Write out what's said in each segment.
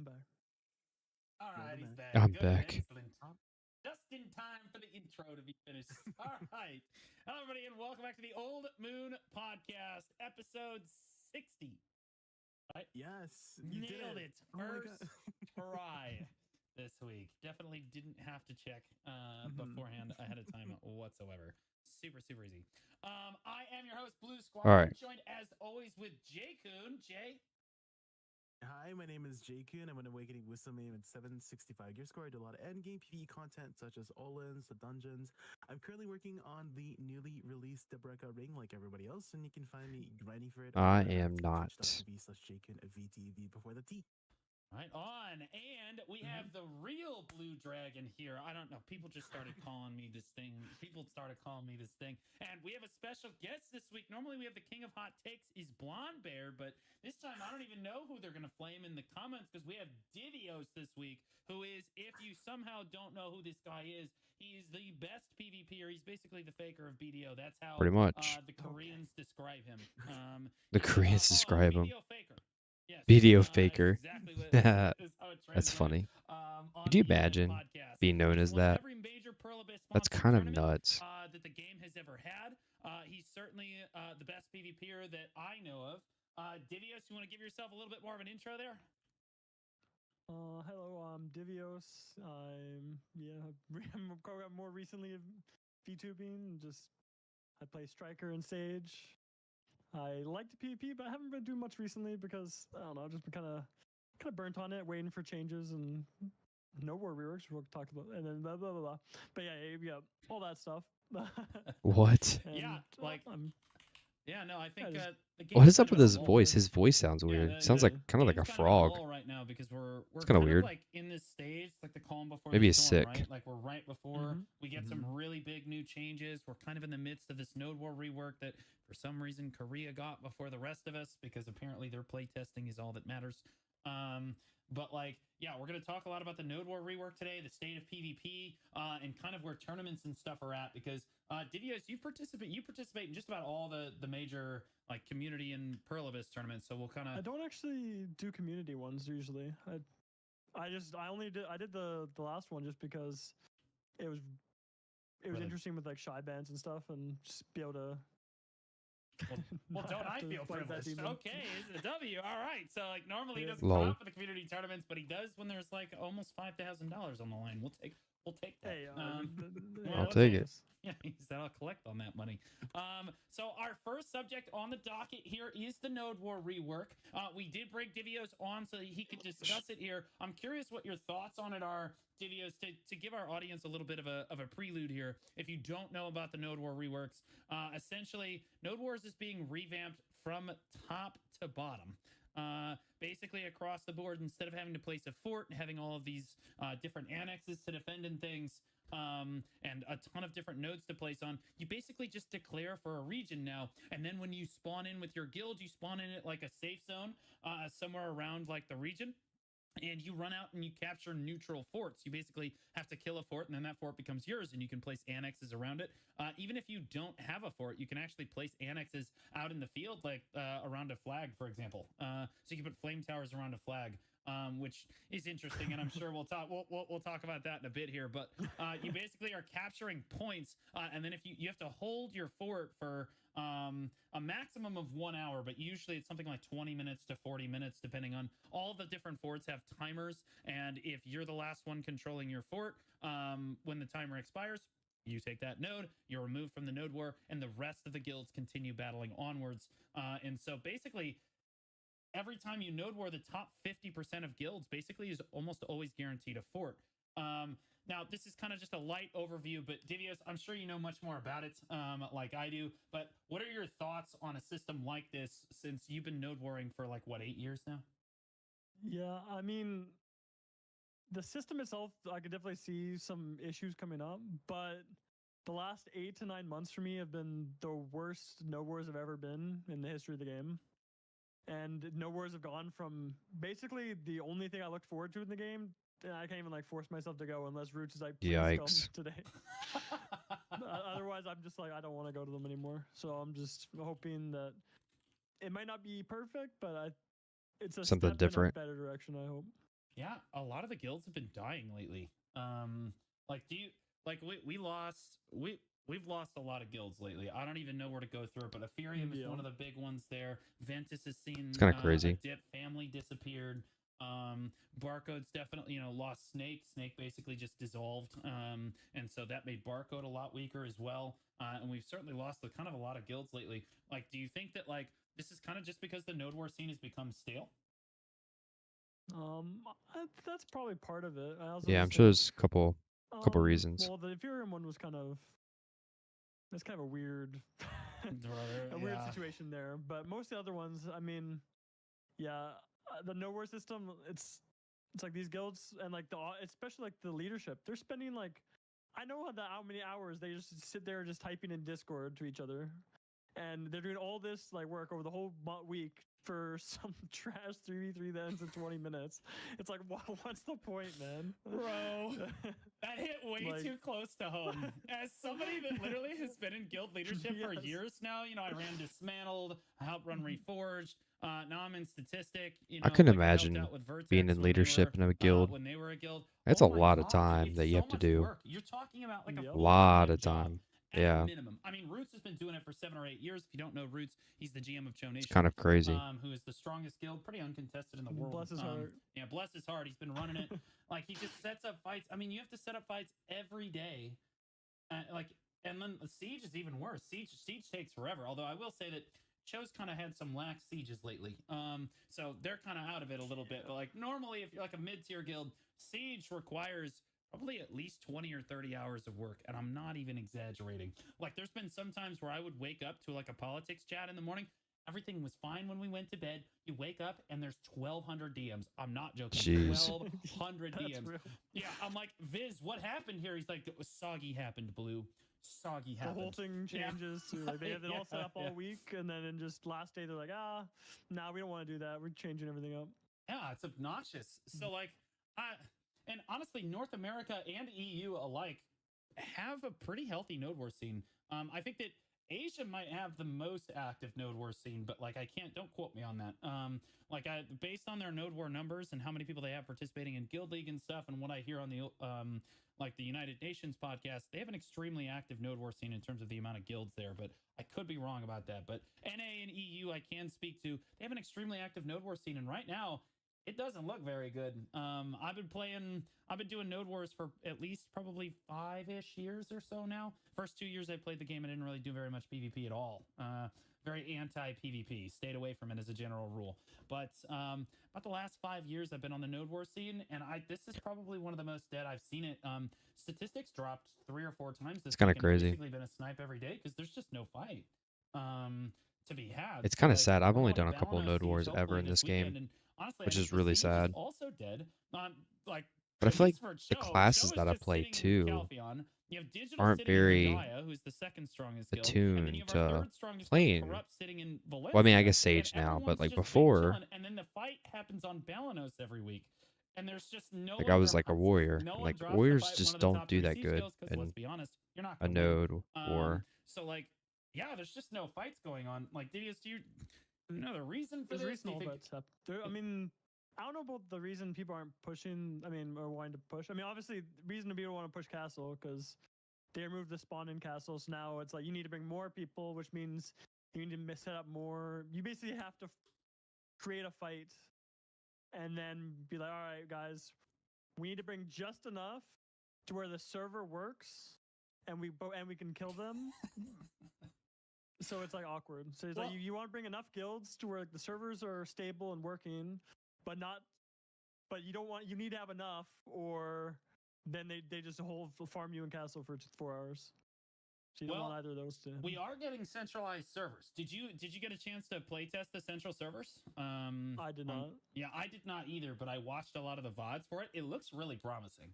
I'm back. All right, Welcome he's back. back. I'm Good, back. excellent. Just in time for the intro to be finished. All right. Hello, everybody, and welcome back to the Old Moon Podcast, episode 60. Right? Yes, you did Nailed it. it. Oh my god. First try this week. Definitely didn't have to check beforehand ahead of time whatsoever. Super, super easy. I am your host, Blue All Squire, right. joined as always with Jay Coon. Jay. Hi, my name is Jakun. I'm an Awakening Wisdom aim at 765 gear score. I do a lot of endgame PvE content such as all-ins, the dungeons. I'm currently working on the newly released Debreka ring like everybody else, and you can find me grinding for it I over am at not. twitch.tv/Jakun, VTV before the T. Right on. And we have the real blue dragon here. I don't know. People just started calling me this thing. People started calling me this thing. And we have a special guest this week. Normally we have the king of hot takes is Blonde Bear, but this time I don't even know who they're going to flame in the comments because we have Didios this week, who is, if you somehow don't know who this guy is, he's the best PvPer. He's basically the faker of BDO. That's how Pretty much. the Koreans describe him. The he's Koreans describe him. BDO faker. Yes, BDO is faker. exactly what is how it That's translates. funny. On Could you the Unveil imagine podcast, being known he's as won that? every major Pearl Abyss That's sponsored kind of tournament nuts. that the game has ever had. He's certainly the best PvPer that I know of. Divios, you want to give yourself a little bit more of an intro there? Hello, I'm Divios. I'm more recently VTubing. I play Striker and Sage. I like the PvP, but I haven't been doing much recently because I don't know. I've just been kind of burnt on it, waiting for changes and no war reworks. We'll talk about and then blah blah blah. Blah. But yeah, all that stuff. What? Yeah, like I'm yeah, no, I think just the What game's is up kind with of his in a voice? lull. His voice sounds Yeah, weird. Sounds like kind of like a game's kind of in a frog. lull right now because we're It's kind of kind of weird. like in this stage, like the calm before Maybe the he's storm, sick. right? Like we're right before we get some really big new changes. We're kind of in the midst of this Node War rework that for some reason Korea got before the rest of us because apparently their play testing is all that matters. But like, yeah, we're going to talk a lot about the Node War rework today, the state of PvP, and kind of where tournaments and stuff are at. Because Didios, you participate in just about all the major like community and Pearl Abyss tournaments. So we'll kind of. I don't actually do community ones usually. I did the last one just because it was Really? interesting with like shy bands and stuff and just be able to. Well, don't I feel fight that privileged? demon. Okay, it's a W. All right. So like normally he Yeah. doesn't come Lol. out for the community tournaments, but he does when there's like almost $5,000 on the line. We'll take that. Hey, I'll what's take up? it. Yeah, he said I'll collect on that money. So our first subject on the docket here is the Node War rework. We did bring Divios on so that he could discuss it here. I'm curious what your thoughts on it are, Divios, to give our audience a little bit of a prelude here. If you don't know about the Node War reworks, essentially Node Wars is being revamped from top to bottom. Basically across the board, instead of having to place a fort and having all of these different annexes to defend and things, and a ton of different nodes to place on, you basically just declare for a region now. And then when you spawn in with your guild, you spawn in it like a safe zone somewhere around like the region. And you run out and you capture neutral forts. You basically have to kill a fort, and then that fort becomes yours, and you can place annexes around it. Even if you don't have a fort, you can actually place annexes out in the field, like around a flag, for example. So you can put flame towers around a flag, which is interesting, and I'm sure we'll talk about that in a bit here. But you basically are capturing points, and then if you have to hold your fort for a maximum of 1 hour, but usually it's something like 20 minutes to 40 minutes, depending on all the different forts have timers. And if you're the last one controlling your fort, when the timer expires, you take that node, you're removed from the node war, and the rest of the guilds continue battling onwards. And so basically, every time you node war, the top 50% of guilds basically is almost always guaranteed a fort. Now, this is kind of just a light overview, but Divios, I'm sure you know much more about it, like I do. But what are your thoughts on a system like this since you've been node warring for like, what, 8 years now? Yeah, I mean, the system itself, I could definitely see some issues coming up, but the last 8 to 9 months for me have been the worst no wars I've ever been in the history of the game. And no wars have gone from basically the only thing I looked forward to in the game. I can't even like force myself to go unless Roots is like, please Yikes. come today. Otherwise, I'm just like, I don't want to go to them anymore. So I'm just hoping that it might not be perfect, but it's a Something step different. in a better direction, I hope. Yeah, a lot of the guilds have been dying lately. Like do you like we lost we've lost a lot of guilds lately. I don't even know where to go through it, but Ethereum is one of the big ones there. Ventus has It's seen kind of a crazy. dip. Family disappeared. Barcode's definitely lost Snake. Snake basically just dissolved. And so that made Barcode a lot weaker as well. And we've certainly lost kind of a lot of guilds lately. Like, do you think that like this is kind of just because the Node War scene has become stale? That's probably part of it. I also Yeah, I'm just sure think, there's a couple reasons. well, the Ethereum one was it's kind of a weird, a weird situation there. But most of the other ones, I mean, yeah, the nowhere system, it's like these guilds and like especially like the leadership, they're spending like, I know how many hours they just sit there just typing in Discord to each other, and they're doing all this like work over the whole week for some trash 3v3 that ends in 20 minutes. It's like, what's the point, man? Bro, that hit way Like- too close to home. As somebody that literally has been in guild leadership for Yes. years now, I ran Dismantled, I helped run Reforged. Now I'm in Statistic. I couldn't like, I helped imagine out with Vertex being in when leadership they in a guild. when they were a guild. That's Oh a my lot of God, dude, time it's that you so have to much do. work. You're talking about like a Yep. A lot full-time of job time. at Yeah. minimum. I mean, Roots has been doing it for 7 or 8 years. If you don't know Roots, he's the GM of Cho Nation. It's kind of crazy. Who is the strongest guild, pretty uncontested in the world. Bless his heart. Yeah, bless his heart. He's been running it. Like he just sets up fights. I mean, you have to set up fights every day. And then the siege is even worse. Siege takes forever. Although I will say that Cho's kind of had some lax sieges lately. So they're kind of out of it a little bit. But like normally, if you're like a mid-tier guild, siege requires probably at least 20 or 30 hours of work, and I'm not even exaggerating. Like there's been some times where I would wake up to like a politics chat in the morning. Everything was fine when we went to bed. You wake up and there's 1,200 DMs. I'm not joking. Jeez. 1,200 DMs. Real. Yeah, I'm like, Viz, what happened here? He's like, soggy happened, Blue. Soggy happened. The whole thing changes to like they have it all set up all Yeah. week, and then in just last day they're like, nah, we don't want to do that. We're changing everything up. Yeah, it's obnoxious. So like, and honestly, North America and EU alike have a pretty healthy Node War scene. I think that Asia might have the most active Node War scene, but like don't quote me on that. Based on their Node War numbers and how many people they have participating in Guild League and stuff, and what I hear on the like the United Nations podcast, they have an extremely active Node War scene in terms of the amount of guilds there, but I could be wrong about that. But NA and EU, I can speak to. They have an extremely active Node War scene, and right now, it doesn't look very good. I've been doing Node Wars for at least probably 5-ish years or so now. First 2 years I played the game, I didn't really do very much PvP at all. Very anti-PvP, stayed away from it as a general rule. But about the last 5 years, I've been on the Node War scene, and this is probably one of the most dead I've seen it. Statistics dropped 3 or 4 times this It's kinda week, and crazy. It's basically been a snipe every day because there's just no fight to be had. It's So, kind of like, sad. I've we're only going done to a couple of Balanos Node Siege Wars ever hopefully in this weekend, game, and honestly, which I think is the really Siege sad. also dead. But I at feel least like for the Cho, classes Cho that is I just play sitting in too Calpheon. You have Digital aren't sitting very in Gaia, who's the second strongest guild, and then you attuned have our to third strongest playing. guild, Corrupt, sitting in Valencia. Well, I mean, I guess and Sage now, but everyone's like just been before, chilling, and then the fight happens on Balanos every week, and there's just no like one I was like a drops. warrior. No And one like drops to warriors fight one just of the don't top do 3 that siege good guilds because let's in be honest, you're not a going to win. Node War. So like, yeah, there's just no fights going on. Like, Didius, do you know the reason for There's this? Do reason you all think- that's happened. I mean, I don't know about the reason people aren't pushing. I mean, or wanting to push. I mean, obviously, the reason people want to push Castle because they removed the spawn in castles. Now it's like you need to bring more people, which means you need to set up more. You basically have to create a fight and then be like, all right, guys, we need to bring just enough to where the server works and we can kill them. So it's like awkward. So it's like you want to bring enough guilds to where like, the servers are stable and working, but you need to have enough, or then they just farm you in castle for 4 hours. So you don't want either of those to. We are getting centralized servers. Did you get a chance to play test the central servers? I did not. Yeah, I did not either, but I watched a lot of the VODs for it. It looks really promising.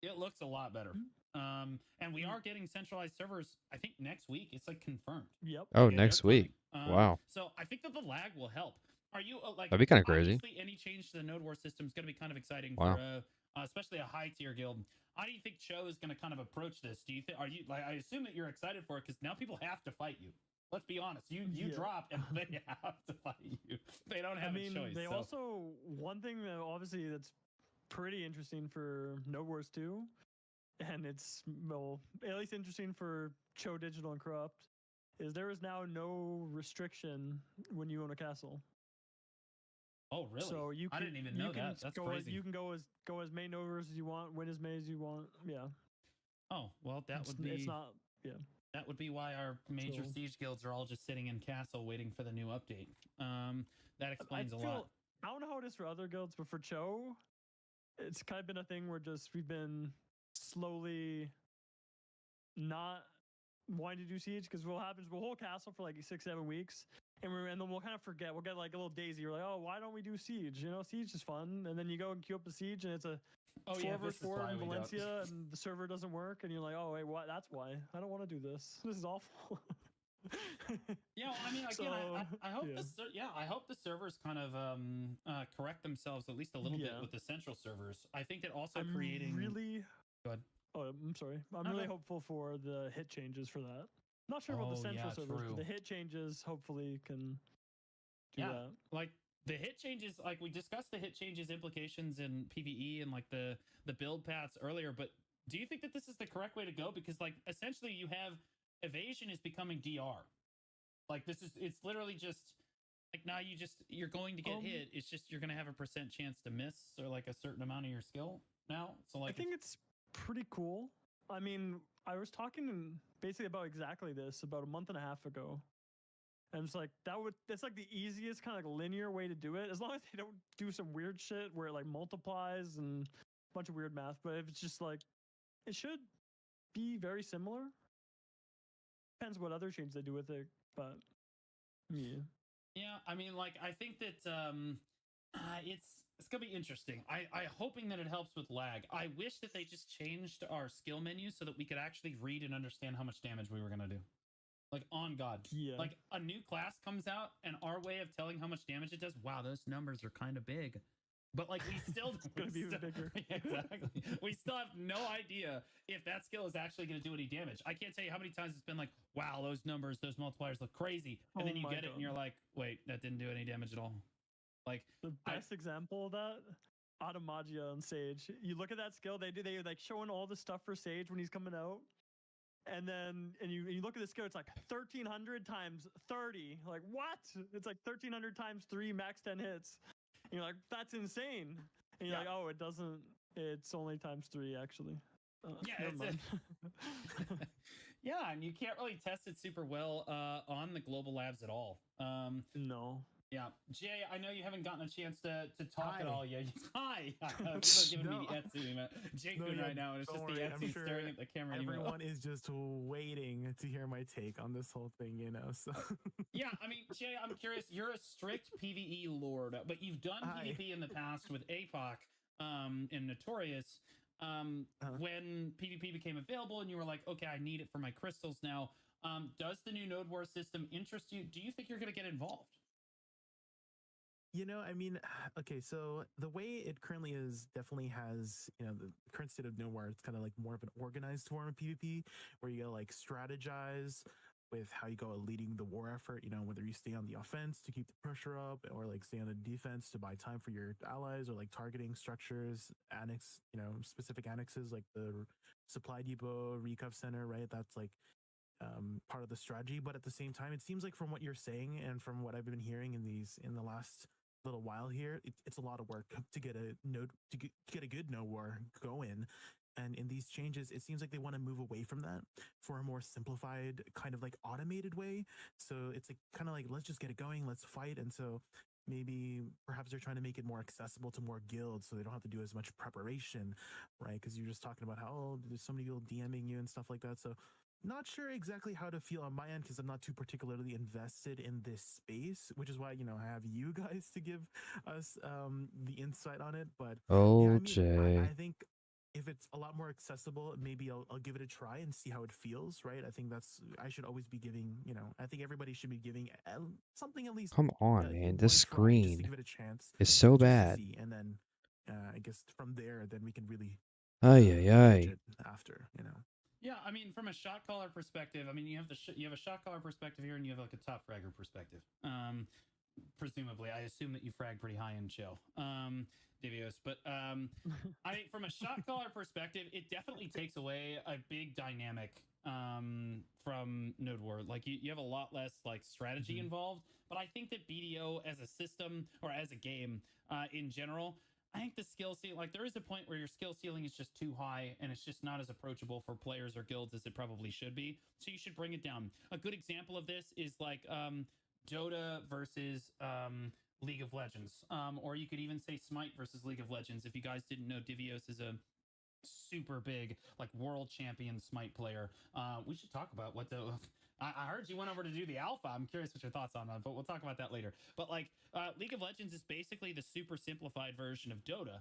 It looks a lot better. And we are getting centralized servers, I think next week. It's like confirmed. Yep. Oh, They're next week. coming. Wow. So I think that the lag will help. Are you like That'd be kind of crazy. Obviously, any change to the Node War system is going to be kind of exciting Wow. for especially a high tier guild. How do you think Cho is going to kind of approach this? Do you think I assume that you're excited for it because now people have to fight you. Let's be honest. You drop and they have to fight you. They don't have a choice. Also one thing that obviously that's pretty interesting for Node Wars 2, and it's well, at least interesting for Cho Digital and Corrupt, is there is now no restriction when you own a castle. Oh, really? So you I can, didn't even you know can that. That's go crazy. you can go as many Node Wars as you want, win as many as you want. Yeah. Oh, well, that would be. It's not. Yeah. That would be why our major So- siege guilds are all just sitting in castle waiting for the new update. That explains a lot. I don't know how it is for other guilds, but for Cho, it's kind of been a thing where we've been slowly not wanting to do siege, because what happens, we'll hold castle for like 6-7 weeks, and then we'll kind of forget. We'll get like a little daisy. We're like, oh, why don't we do siege? Siege is fun. And then you go and queue up the siege, and it's a 4v4 in Valencia, and the server doesn't work, and you're like, oh wait, what? That's why I don't want to do this. This is awful. Yeah, I mean, again, So, I hope yeah. I hope the servers kind of correct themselves at least a little bit Yeah. with the central servers. I think that also I'm creating really. Go ahead. Oh, I'm sorry. I'm No, really go. hopeful for the hit changes for that. Not sure about the Oh, central yeah, servers, true. but the hit changes hopefully can do Yeah. that. Like the hit changes, like we discussed the hit changes implications in PvE and like the build paths earlier, but do you think that this is the correct way to go? Because like essentially you have evasion is becoming DR. Like it's literally just like now you're going to get hit. It's just you're gonna have a % chance to miss or like a certain amount of your skill now. So like I think it's pretty cool. I mean, I was talking basically about exactly this about a month and a half ago. And it's like that's like the easiest kind of like linear way to do it, as long as they don't do some weird shit where it like multiplies and a bunch of weird math. But if it's just like, it should be very similar. Depends what other changes they do with it, but yeah. Yeah, I mean, like I think that it's gonna be interesting. I hoping that it helps with lag. I wish that they just changed our skill menu so that we could actually read and understand how much damage we were gonna do. Like on God, Yeah. like a new class comes out and our way of telling how much damage it does. Wow, those numbers are kind of big. But like we still It's gonna be even bigger. Exactly. We still have no idea if that skill is actually going to do any damage. I can't tell you how many times it's been like, wow, those numbers, those multipliers look crazy, and then you get it and you're like, wait, that didn't do any damage at all. Like the best example of that, Automagia on Sage. You look at that skill, they like showing all the stuff for Sage when he's coming out. And then you look at the skill, it's like 1300 times 30. Like what? It's like 1300 times 3 max 10 hits. And you're like, that's insane. And you're like, oh, it doesn't. It's only times 3 actually. Yeah, yeah, and you can't really test it super well on the global labs at all. No. Yeah, Jay, I know you haven't gotten a chance to talk at all yet. Hi, people are giving me the Etsy. Jake right now, and it's just the Etsy staring at the camera. Everyone is just waiting to hear my take on this whole thing, So yeah, I mean, Jay, I'm curious. You're a strict PvE lord, but you've done PvP in the past with APOC and Notorious. When PvP became available, and you were like, okay, I need it for my crystals now. Does the new Node War system interest you? Do you think you're going to get involved? I mean, okay, so the way it currently is definitely has, the current state of Node War, it's kind of like more of an organized form of PvP where you gotta like strategize with how you go leading the war effort, whether you stay on the offense to keep the pressure up or like stay on the defense to buy time for your allies or like targeting structures, annex, specific annexes like the supply depot, recuff center, right? That's like part of the strategy. But at the same time, it seems like from what you're saying and from what I've been hearing in the last little while here, it's a lot of work to get a good Node War going. And in these changes, it seems like they want to move away from that for a more simplified kind of like automated way. So it's like kind of like, let's just get it going, let's fight. And so maybe perhaps they're trying to make it more accessible to more guilds so they don't have to do as much preparation, right? Because you're just talking about how there's so many people DMing you and stuff like that. So not sure exactly how to feel on my end because I'm not too particularly invested in this space, which is why, I have you guys to give us the insight on it. But Jay. I think if it's a lot more accessible, maybe I'll give it a try and see how it feels, right? I think I should always be giving, I think everybody should be giving something at least. Come on, man. This just to screen give it a chance is so bad. And then I guess from there, then we can really Ay. after, Yeah, I mean, from a shot caller perspective, I mean, you have a shot caller perspective here, and you have like a top fragger perspective. presumably, I assume that you frag pretty high in chill. Divios, but I think from a shot caller perspective, it definitely takes away a big dynamic from Node War. Like you have a lot less like strategy involved, but I think that BDO as a system or as a game in general, I think the skill ceiling, like there is a point where your skill ceiling is just too high and it's just not as approachable for players or guilds as it probably should be. So you should bring it down. A good example of this is like Dota versus League of Legends, or you could even say Smite versus League of Legends. If you guys didn't know, Divios is a super big like world champion Smite player. We should talk about what the I heard you went over to do the alpha. I'm curious what your thoughts on that, but we'll talk about that later. But like League of Legends is basically the super simplified version of Dota.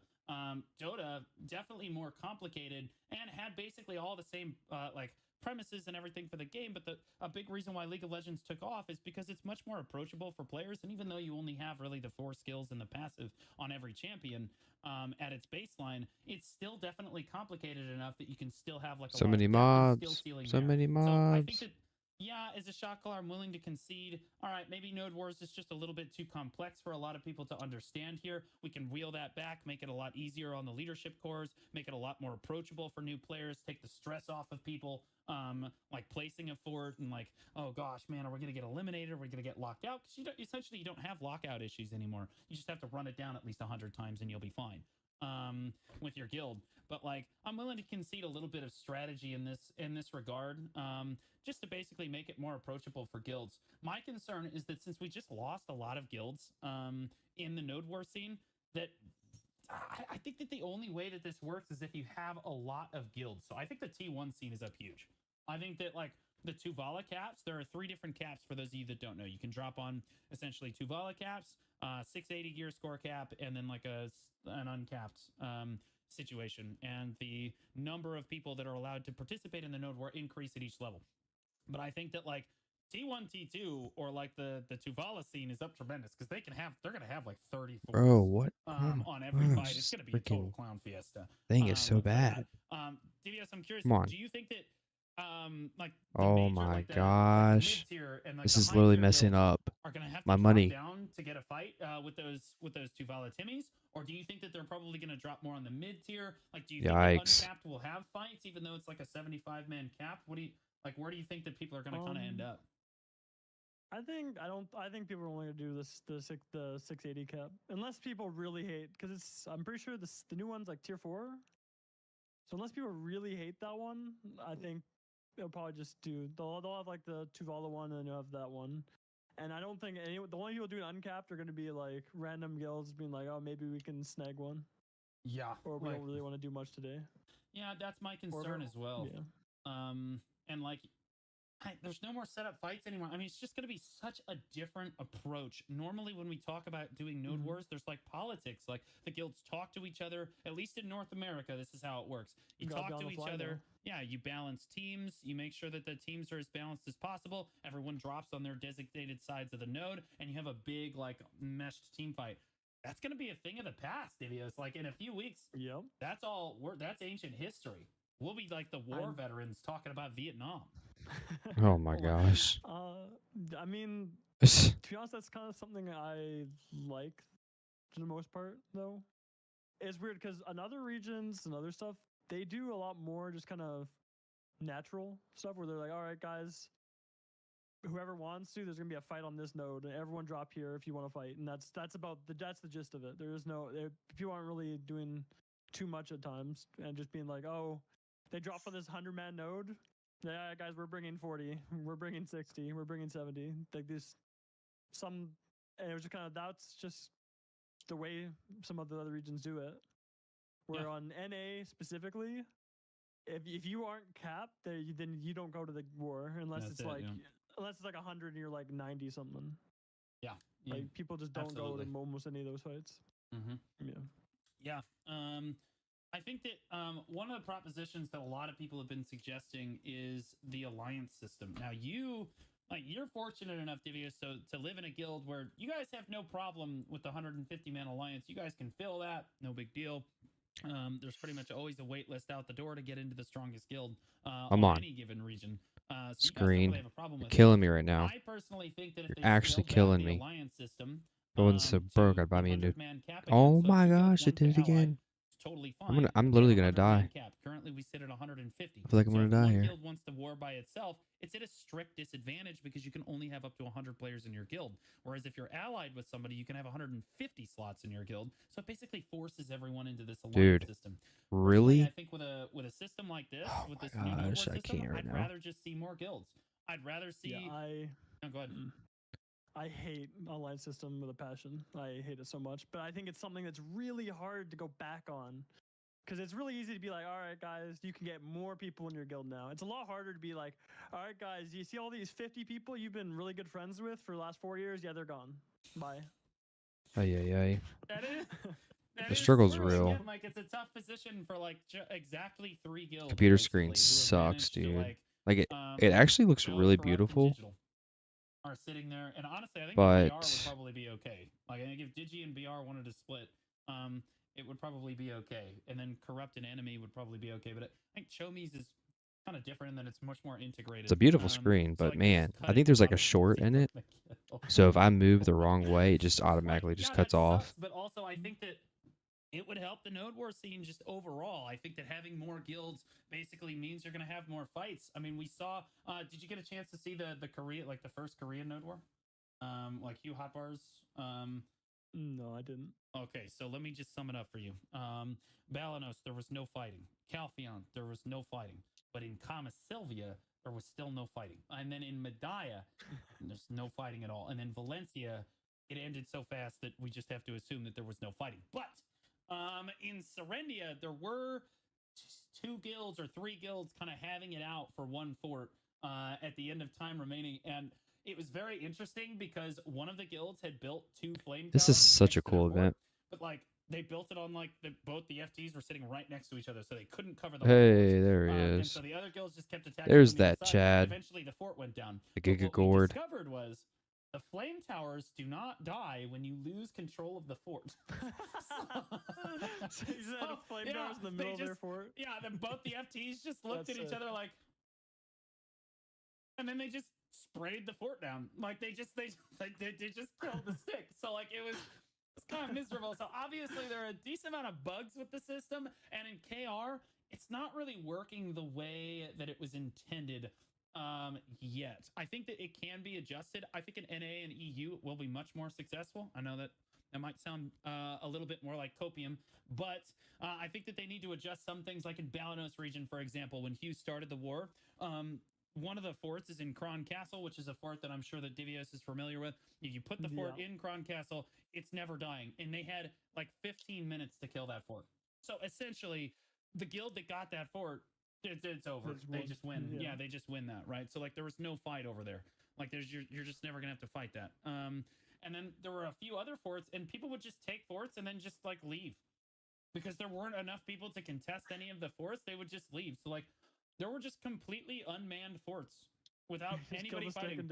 Dota definitely more complicated and had basically all the same like premises and everything for the game, but a big reason why League of Legends took off is because it's much more approachable for players. And even though you only have really the 4 skills and the passive on every champion at its baseline, it's still definitely complicated enough that you can still have like a So lot many of depth and skill mobs. ceiling So there. many So I think mobs. that yeah, as a shot caller, I'm willing to concede. All right, maybe Node Wars is just a little bit too complex for a lot of people to understand here. We can wheel that back, make it a lot easier on the leadership cores, make it a lot more approachable for new players, take the stress off of people, like placing a fort and like, oh gosh, man, are we going to get eliminated? Are we going to get locked out? Because essentially you don't have lockout issues anymore. You just have to run it down at least 100 times and you'll be fine with your guild. But like, I'm willing to concede a little bit of strategy in this regard, just to basically make it more approachable for guilds. My concern is that since we just lost a lot of guilds in the Node War scene, that I think that the only way that this works is if you have a lot of guilds. So I think the T1 scene is up huge. I think that like the Tuvala caps, there are 3 different caps for those of you that don't know. You can drop on essentially Tuvala caps, 680 gear score cap, and then like an uncapped situation. And the number of people that are allowed to participate in the Node War increase at each level. But I think that like T1, T2, or like the Tuvala scene is up tremendous because they're gonna have like 30 Bro, forts what? Oh my on every fight. It's gosh. gonna be a total Freaking clown fiesta. thing is so For that. bad. DVS, I'm curious, Come on. do you think that like the Oh major my like the gosh. mid tier and like This the is high literally tier messing guilds up are gonna have to my drop money. down to get a fight with those Tuvala Timmies? Or do you think that they're probably gonna drop more on the mid tier? Like, do you think that Yikes. uncapped will have fights even though it's like a 75-man cap? What do you like? Where do you think that people are gonna kind of end up? I think people are only gonna do the 680 cap unless people really hate, because it's, I'm pretty sure the new one's like tier 4. So unless people really hate that one, I think they'll probably just do, they'll have like the Tuvala one and they'll have that one. And I don't think the only people doing uncapped are going to be like random guilds being like, oh, maybe we can snag one, Yeah. or we like, don't really want to do much today. Yeah, that's my concern as well. Yeah. And like, there's no more setup fights anymore. I mean, it's just going to be such a different approach. Normally, when we talk about doing Node Wars, there's like politics. Like the guilds talk to each other. At least in North America, this is how it works. You talk to each other. Yeah, you balance teams. You make sure that the teams are as balanced as possible. Everyone drops on their designated sides of the node, and you have a big like meshed team fight. That's going to be a thing of the past, Divios. Like in a few weeks, Yep. That's ancient history. We'll be like the war veterans talking about Vietnam. Oh my gosh. I mean, Oh to be honest, that's kind of something I like for the most part, though. It's weird because in other regions and other stuff, they do a lot more just kind of natural stuff where they're like, all right, guys, whoever wants to, there's gonna be a fight on this node, and everyone drop here if you want to fight, and that's the gist of it. There is no, people aren't really doing too much at times and just being like, oh, they drop on this 100-man node. Yeah, guys, we're bringing 40, we're bringing 60, we're bringing 70. Like this, and it was just kind of, that's just the way some of the other regions do it. Where on NA specifically, if you aren't capped, then you don't go to the war unless it's like 100 and you're like 90 something. Yeah, like people just don't go to almost any of those fights. Yeah. I think that one of the propositions that a lot of people have been suggesting is the alliance system. Now you're fortunate enough, Divius, to live in a guild where you guys have no problem with the 150-man alliance. You guys can fill that, no big deal. There's pretty much always a wait list out the door to get into the strongest guild on any given region. So you guys don't Screen. really have a problem You're with it. killing me right now. I personally think that if You're they actually scaled back killing the me. alliance system If I wasn't so broke, to I'd buy me a new. 100-man cap again, Oh so my two guilds, gosh, one it did it to ally, again. it's totally fine. I'm but we literally have a gonna 100-man die. cap. Currently, we sit at 150. I feel like I'm So gonna if die one here. guild wants to war by itself, it's at a strict disadvantage because you can only have up to 100 players in your guild. Whereas if you're allied with somebody, you can have 150 slots in your guild. So it basically forces everyone into this alliance Dude, system. really? I think with a system like this, Oh with my this new node war gosh, I system, can't right I'd now. rather just see more guilds. I'd rather see. Yeah, Oh, go ahead. I hate online system with a passion. I hate it so much, but I think it's something that's really hard to go back on. Because it's really easy to be like, all right, guys, you can get more people in your guild now. It's a lot harder to be like, all right, guys, you see all these 50 people you've been really good friends with for the last 4 years? Yeah, they're gone. Bye. Ay. That is. The struggle's true. real. Again, like it's a tough position for like exactly 3 guilds. Computer screen basically, who have sucks, managed to, dude. like, Like it actually looks go really corrupt and beautiful, digital are sitting there, and honestly, I think but that BR would probably be okay. Like I think if Digi and BR wanted to split, it would probably be okay, and then corrupt and enemy would probably be okay. But I think Chomi's is kind of different, and then it's much more integrated. it's a beautiful screen. So But like man, I think there's like a short in it. So So if I move the wrong way, it just automatically just cuts off. Sucks, but also I think that it would help the node war scene just overall. I think that having more guilds basically means you're going to have more fights. I mean, we saw. Did you get a chance to see the Korea, like the first Korean node war? Like Hugh Hotbars. No, I didn't. Okay, so let me just sum it up for you. Balanos, there was no fighting. Calpheon, there was no fighting. But in Kama Sylvia, there was still no fighting. And then in Medaya, there's no fighting at all. And then Valencia, it ended so fast that we just have to assume that there was no fighting. But in Serendia, there were 2 guilds or 3 guilds kind of having it out for one fort at the end of time remaining. And it was very interesting because one of the guilds had built 2 flame This is towers such a next to their cool fort, event. but like they built it on like both the FTs were sitting right next to each other, so they couldn't cover the Hey, there he and is. so the other guilds just kept attacking. There's from either that side. Chad. Eventually, the fort went down. The But Giga what we Gourd. discovered was the flame towers do not die when you lose control of the fort. So you said flame towers in the middle of their fort? Yeah, then both the FTs just looked That's at each other like, and then they just sprayed the fort down. Like they just killed the stick. So like it's kind of miserable. So obviously there are a decent amount of bugs with the system, and in KR, it's not really working the way that it was intended yet. I think that it can be adjusted. I think in NA and EU it will be much more successful. I know that might sound a little bit more like copium, but I think that they need to adjust some things, like in Balanos region, for example. When Hugh started the war, one of the forts is in Kron Castle, which is a fort that I'm sure that Divios is familiar with. If you put the fort in Kron Castle, it's never dying. And they had like 15 minutes to kill that fort. So essentially, the guild that got that fort, it's over. They just win. Yeah, they just win that, right? So like there was no fight over there. Like you're just never gonna have to fight that. And then there were a few other forts, and people would just take forts and then just like leave. Because there weren't enough people to contest any of the forts, they would just leave. So like there were just completely unmanned forts without anybody fighting.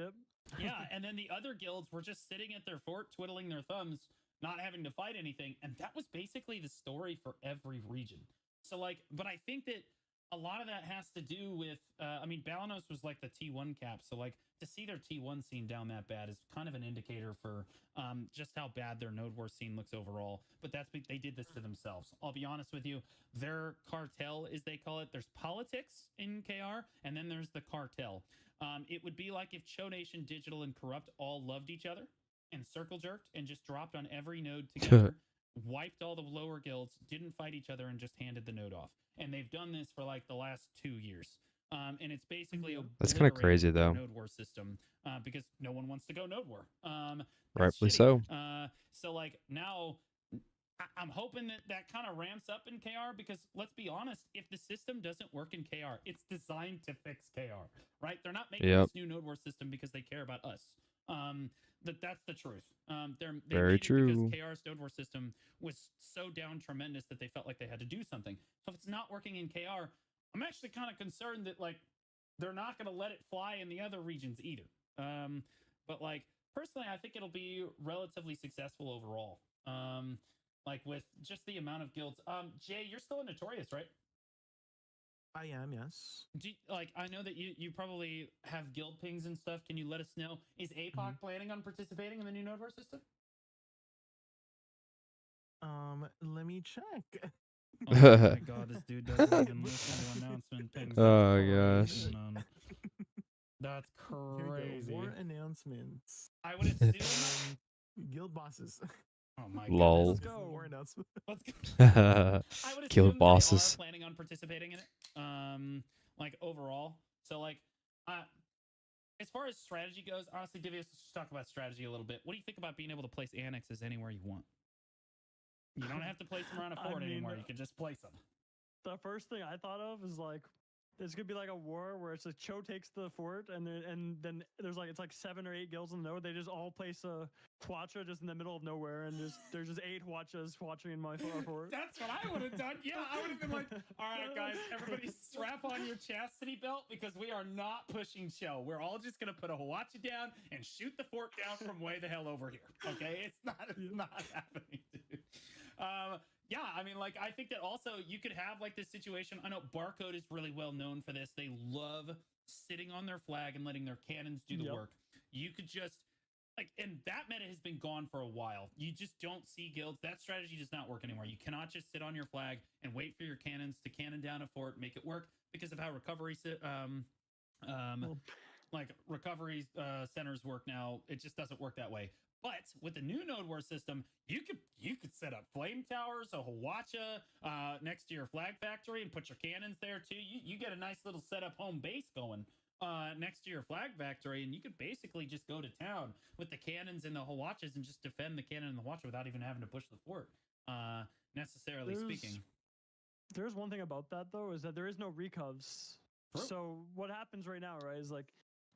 Yeah, and then the other guilds were just sitting at their fort, twiddling their thumbs, not having to fight anything. And that was basically the story for every region. So like, but I think that a lot of that has to do with, I mean, Balanos was like the T1 cap. So like to see their T1 scene down that bad is kind of an indicator for just how bad their node war scene looks overall. But they did this to themselves. I'll be honest with you. Their cartel, as they call it, there's politics in KR, and then there's the cartel. It would be like if Cho Nation, Digital, and Corrupt all loved each other and circle jerked and just dropped on every node together, wiped all the lower guilds, didn't fight each other, and just handed the node off. And they've done this for like the last 2 years. And it's basically that's kind of crazy though. Node war system because no one wants to go node war. Rightfully so. So like now, I'm hoping that kind of ramps up in KR because let's be honest, if the system doesn't work in KR, it's designed to fix KR, right? They're not making this new node war system because they care about us. That's the truth. They Very made true. it because KR's node war system was so down tremendous that they felt like they had to do something. So if it's not working in KR, I'm actually kind of concerned that like they're not going to let it fly in the other regions either. But like personally, I think it'll be relatively successful overall. Like with just the amount of guilds. Jay, you're still in Notorious, right? I am, yes. Like, I know that you probably have guild pings and stuff. Can you let us know? Is APOC planning on participating in the new Node War system? Let me check. Oh my god, this dude doesn't even listen to announcement pings. Oh, That's gosh. crazy, man. That's Here we crazy. go. War announcements. I would assume. Guild bosses. Oh my Lol. goodness. Let's go. War announcement. Let's go. I would Kill assume bosses. they are planning on participating in it. Like overall. So like, as far as strategy goes, honestly, Divius, let's just talk about strategy a little bit. What do you think about being able to place annexes anywhere you want? You don't have to place them around a fort anymore. You can just place them. The first thing I thought of is like, there's gonna be like a war where it's like Cho takes the fort, and then there's like, it's like 7 or 8 guilds in the node. They just all place a Hwacha just in the middle of nowhere, and there's just 8 Hwachas watching in my fort. That's what I would have done. Yeah, I would have been like, all right, guys, everybody strap on your chastity belt because we are not pushing Cho. We're all just gonna put a Hwacha down and shoot the fort down from way the hell over here. Okay, it's not happening, dude. Yeah, I mean, like, I think that also you could have like this situation. I know Barcode is really well known for this. They love sitting on their flag and letting their cannons do the work. You could just like, and that meta has been gone for a while. You just don't see guilds. That strategy does not work anymore. You cannot just sit on your flag and wait for your cannons to cannon down a fort, make it work because of how recovery like recovery centers work now. It just doesn't work that way. But with the new Node War system, you could set up flame towers, a Hwacha next to your flag factory, and put your cannons there too. You get a nice little setup home base going next to your flag factory, and you could basically just go to town with the cannons and the Hwachas and just defend the cannon and the Hwacha without even having to push the fort. Necessarily speaking. There's one thing about that though, is that there is no recovs. True. So what happens right now, right, is like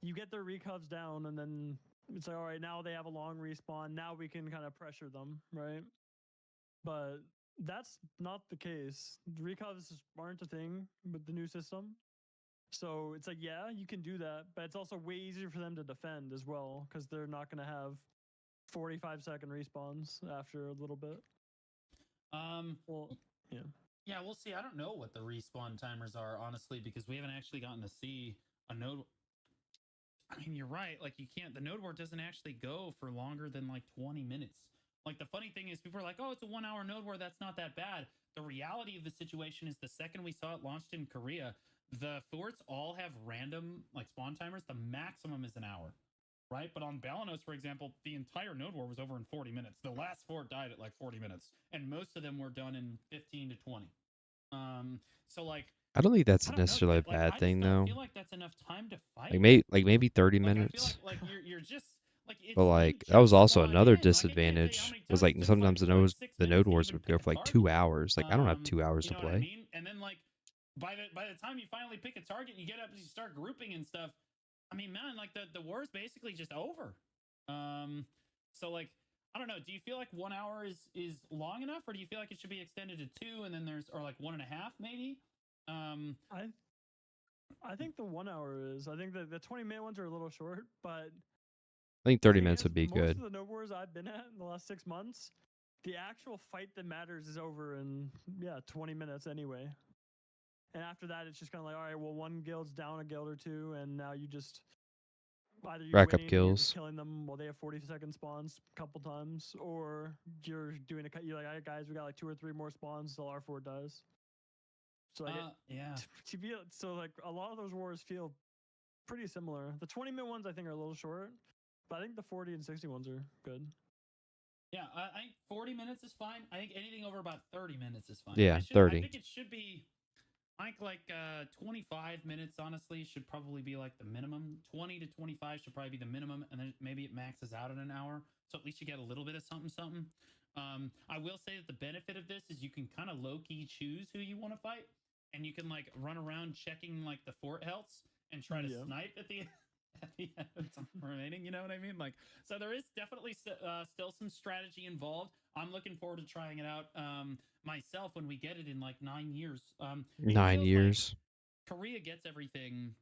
you get their recovs down, and then it's like, all right, now they have a long respawn. Now we can kind of pressure them, right? But that's not the case. Recovs aren't a thing with the new system. So it's like, yeah, you can do that, but it's also way easier for them to defend as well, because they're not going to have 45-second respawns after a little bit. Well, yeah. Yeah, we'll see. I don't know what the respawn timers are, honestly, because we haven't actually gotten to see a node. I mean, you're right. Like, you can't, the node war doesn't actually go for longer than like 20 minutes. Like, the funny thing is, people are like, oh, it's a 1 hour node war. That's not that bad. The reality of the situation is the second we saw it launched in Korea, the forts all have random, like, spawn timers. The maximum is an hour, right? But on Balanos, for example, the entire node war was over in 40 minutes. The last fort died at like 40 minutes, and most of them were done in 15 to 20. So, like, I don't think that's I don't know, necessarily a like, bad I thing just don't though. feel like that's enough time to fight. Like maybe 30 Like, minutes. I feel like you're just like, it's, But you like that was just also spawned another in. Like, I can't tell you how disadvantage. many Was times like it took, sometimes like, the 6 node minutes to wars even would pick go a for like target. 2 hours. Like I don't have 2 hours You to know what I play. mean? And then, like, by the time you finally pick a target, you get up and you start grouping and stuff. I mean, man, like, the war is basically just over. So, like, I don't know. Do you feel like 1 hour is long enough, or do you feel like it should be extended to 2, and then there's, or like 1.5 maybe? I think the 1 hour is. I think the 20-minute ones are a little short, but I think the 30 thing minutes is, would be most good. of the node wars I've been at in the last 6 months, the actual fight that matters is over in 20 minutes anyway. And after that, it's just kind of like, all right, well, one guild's down a guild or two, and now you just either you're Rack up winning and you're just kills. killing them while they have 40-second spawns a couple times, or you're doing you're like, all right, guys, we got like 2 or 3 more spawns till our fort dies. So like, Yeah. to be so like a lot of those wars feel pretty similar. The 20-minute ones I think are a little short, but I think the 40 and 60 ones are good. Yeah, I think 40 minutes is fine. I think anything over about 30 minutes is fine. Yeah, I 30. think it should be, I think, like 25 minutes, honestly, should probably be like the minimum. 20 to 25 should probably be the minimum, and then maybe it maxes out in an hour. So at least you get a little bit of something. I will say that the benefit of this is you can kind of low-key choose who you want to fight, and you can, like, run around checking, like, the fort healths and try to snipe at the end of time remaining, you know what I mean? Like, so there is definitely still some strategy involved. I'm looking forward to trying it out myself when we get it in like 9 years. 9 years. Like Korea gets everything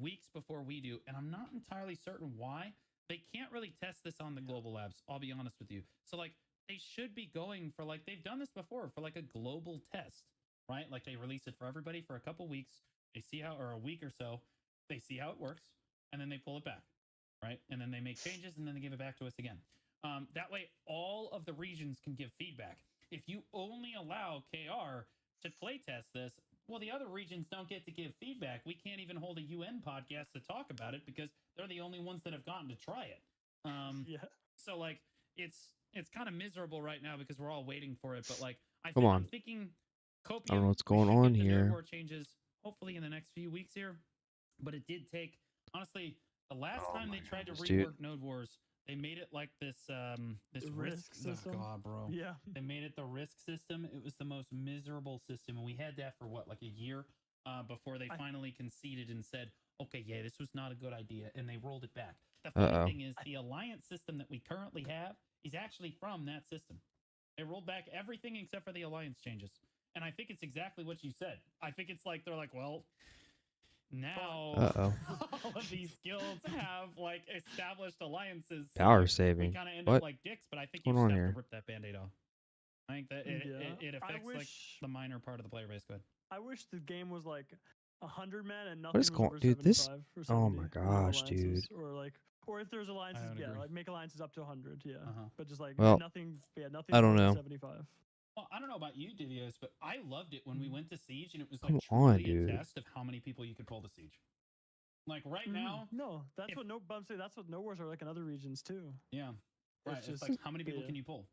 weeks before we do, and I'm not entirely certain why. They can't really test this on the global labs, I'll be honest with you. So, like, they should be going for, like, they've done this before for like a global test right? Like they release it for everybody for a couple weeks. They see how, or a week or so, they see how it works, and then they pull it back, right? And then they make changes, and then they give it back to us again. That way, all of the regions can give feedback. If you only allow KR to playtest this, well, the other regions don't get to give feedback. We can't even hold a UN podcast to talk about it because they're the only ones that have gotten to try it. Yeah. So like it's kind of miserable right now because we're all waiting for it. But like Come on. I'm thinking Copium. I don't know what's we going should on get the here. Node War changes hopefully in the next few weeks here. But it did take, honestly, the last time they tried to rework Node Wars, they made it like this this risk system. Oh god, bro. Yeah. They made it the risk system. It was the most miserable system, and we had that for what, like a year before they finally conceded and said, okay, yeah, this was not a good idea, and they rolled it back. The funny thing is the alliance system that we currently have is actually from that system. They rolled back everything except for the alliance changes. And I think it's exactly what you said. I think it's like they're like, well, now all of these guilds have like established alliances. So Power like, saving. we kind of end What? up like dicks, but I think you What's just going have on to rip that band-aid off. I think that it affects like the minor part of the player base. Good. I wish the game was like 100 men and nothing What is was going, over dude? 75 This. or 70. Oh my gosh, dude. Alliances, or like, or if there's alliances, would yeah, agree. like make alliances up to 100, yeah. But just like Well, nothing, nothing. I don't more than know. 75. Well, I don't know about you, Divios, but I loved it when we went to Siege, and it was like Come truly on, dude. a test of how many people you could pull to Siege. Like right now, no, that's what I'm saying. That's what no wars are like in other regions too. Yeah, right. It's just like how many people can you pull?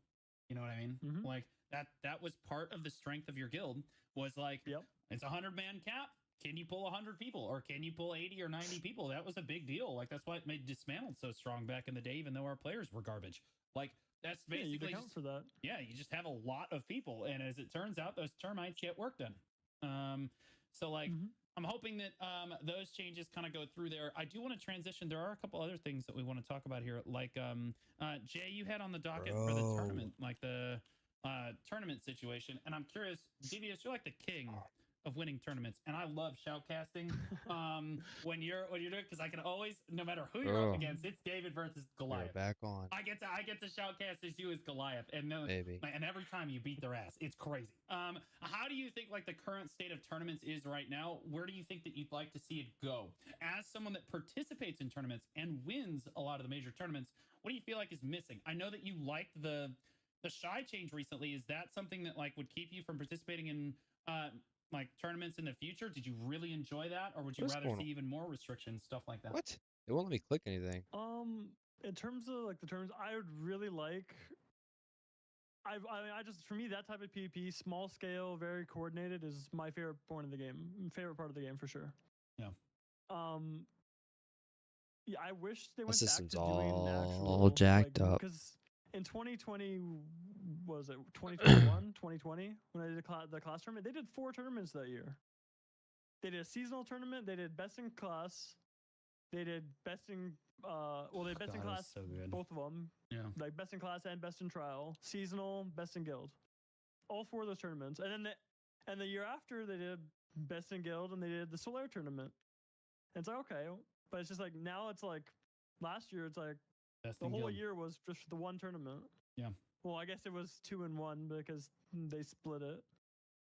You know what I mean? Mhm. Like that was part of the strength of your guild. Was like, it's a 100-man cap. Can you pull 100 people, or can you pull 80 or 90 people? That was a big deal. Like that's why it made Dismantled so strong back in the day, even though our players were garbage. Like that's basically you account for that. Yeah, you just have a lot of people, and as it turns out, those termites get work done. So like. I'm hoping that those changes kind of go through there. I do want to transition. There are a couple other things that we want to talk about here. Like, Jay, you had on the docket for the tournament, like the tournament situation. And I'm curious, Devious, you're like the king of winning tournaments. And I love shoutcasting when you're doing it, because I can always, no matter who you're up against, it's David versus Goliath. Back on. I get to shoutcast as you as Goliath, and and every time you beat their ass, it's crazy. How do you think like the current state of tournaments is right now? Where do you think that you'd like to see it go? As someone that participates in tournaments and wins a lot of the major tournaments, what do you feel like is missing? I know that you liked the shy change recently. Is that something that like would keep you from participating in like tournaments in the future? Did you really enjoy that, or would you rather see even more restrictions, stuff like that? What? It won't let me click anything. In terms of like the terms, I would really like. I mean, for me, that type of PvP, small scale, very coordinated, is my favorite point of the game. Favorite part of the game for sure. Yeah. Yeah, I wish they went My back system's to doing all jacked up. Because in 2020, was it 2021, 2020, when I did the class tournament, they did 4 tournaments that year. They did a seasonal tournament. They did best in class. They did best in they best in class, so both of them. Yeah. Like best in class and best in trial, seasonal, best in guild. All 4 of those tournaments. And then the year after they did best in guild and they did the Solaire tournament. And it's like, okay, but it's just like now it's like last year it's like the whole year was just the one tournament. Yeah. Well, I guess it was 2 and 1 because they split it,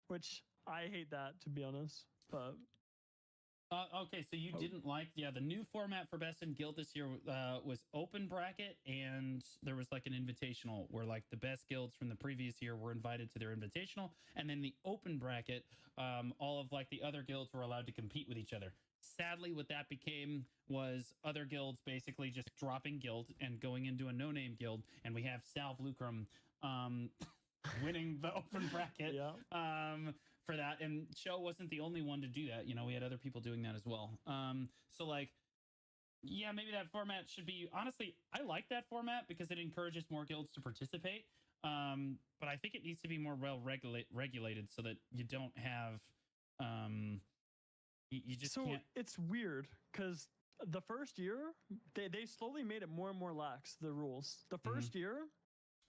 which I hate that, to be honest. But okay, so you didn't like the new format for Best in Guild this year was open bracket, and there was like an invitational where like the best guilds from the previous year were invited to their invitational, and then the open bracket, all of like the other guilds were allowed to compete with each other. Sadly, what that became was other guilds basically just dropping guild and going into a no-name guild, and we have Salve Lucrum winning the open bracket. For that, and Show wasn't the only one to do that. You know, we had other people doing that as well. So like, yeah, maybe that format should be, honestly, I like that format because it encourages more guilds to participate. But I think it needs to be more well regulated so that you don't have, you just can't. It's weird because the first year, they slowly made it more and more lax, the rules. The first year,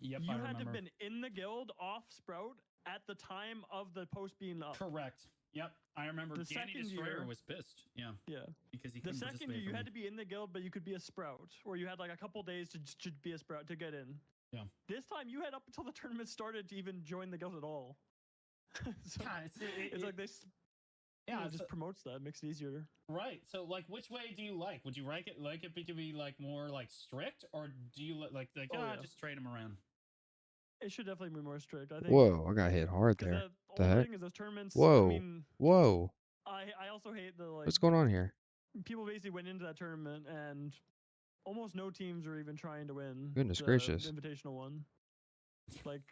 you had to have been in the guild off Sprout at the time of the post being up. Correct. Yep. I remember Danny Destroyer was pissed. Yeah. Because he couldn't second year, you had to be in the guild, but you could be a Sprout, or you had like a couple days to be a Sprout to get in. Yeah. This time, you had up until the tournament started to even join the guild at all. So God, it's like they yeah, it just promotes that, makes it easier. right. So, like, which way do you like? Would you like it to be like more like strict, or do you like Oh, yeah. just trade them around? It should definitely be more strict, I think. Whoa, I got hit hard Because there. the The only heck? thing is those tournaments. I Whoa. mean, Whoa. I also hate the like What's going on here? people basically went into that tournament and almost no teams are even trying to win Goodness the gracious. invitational one. Like,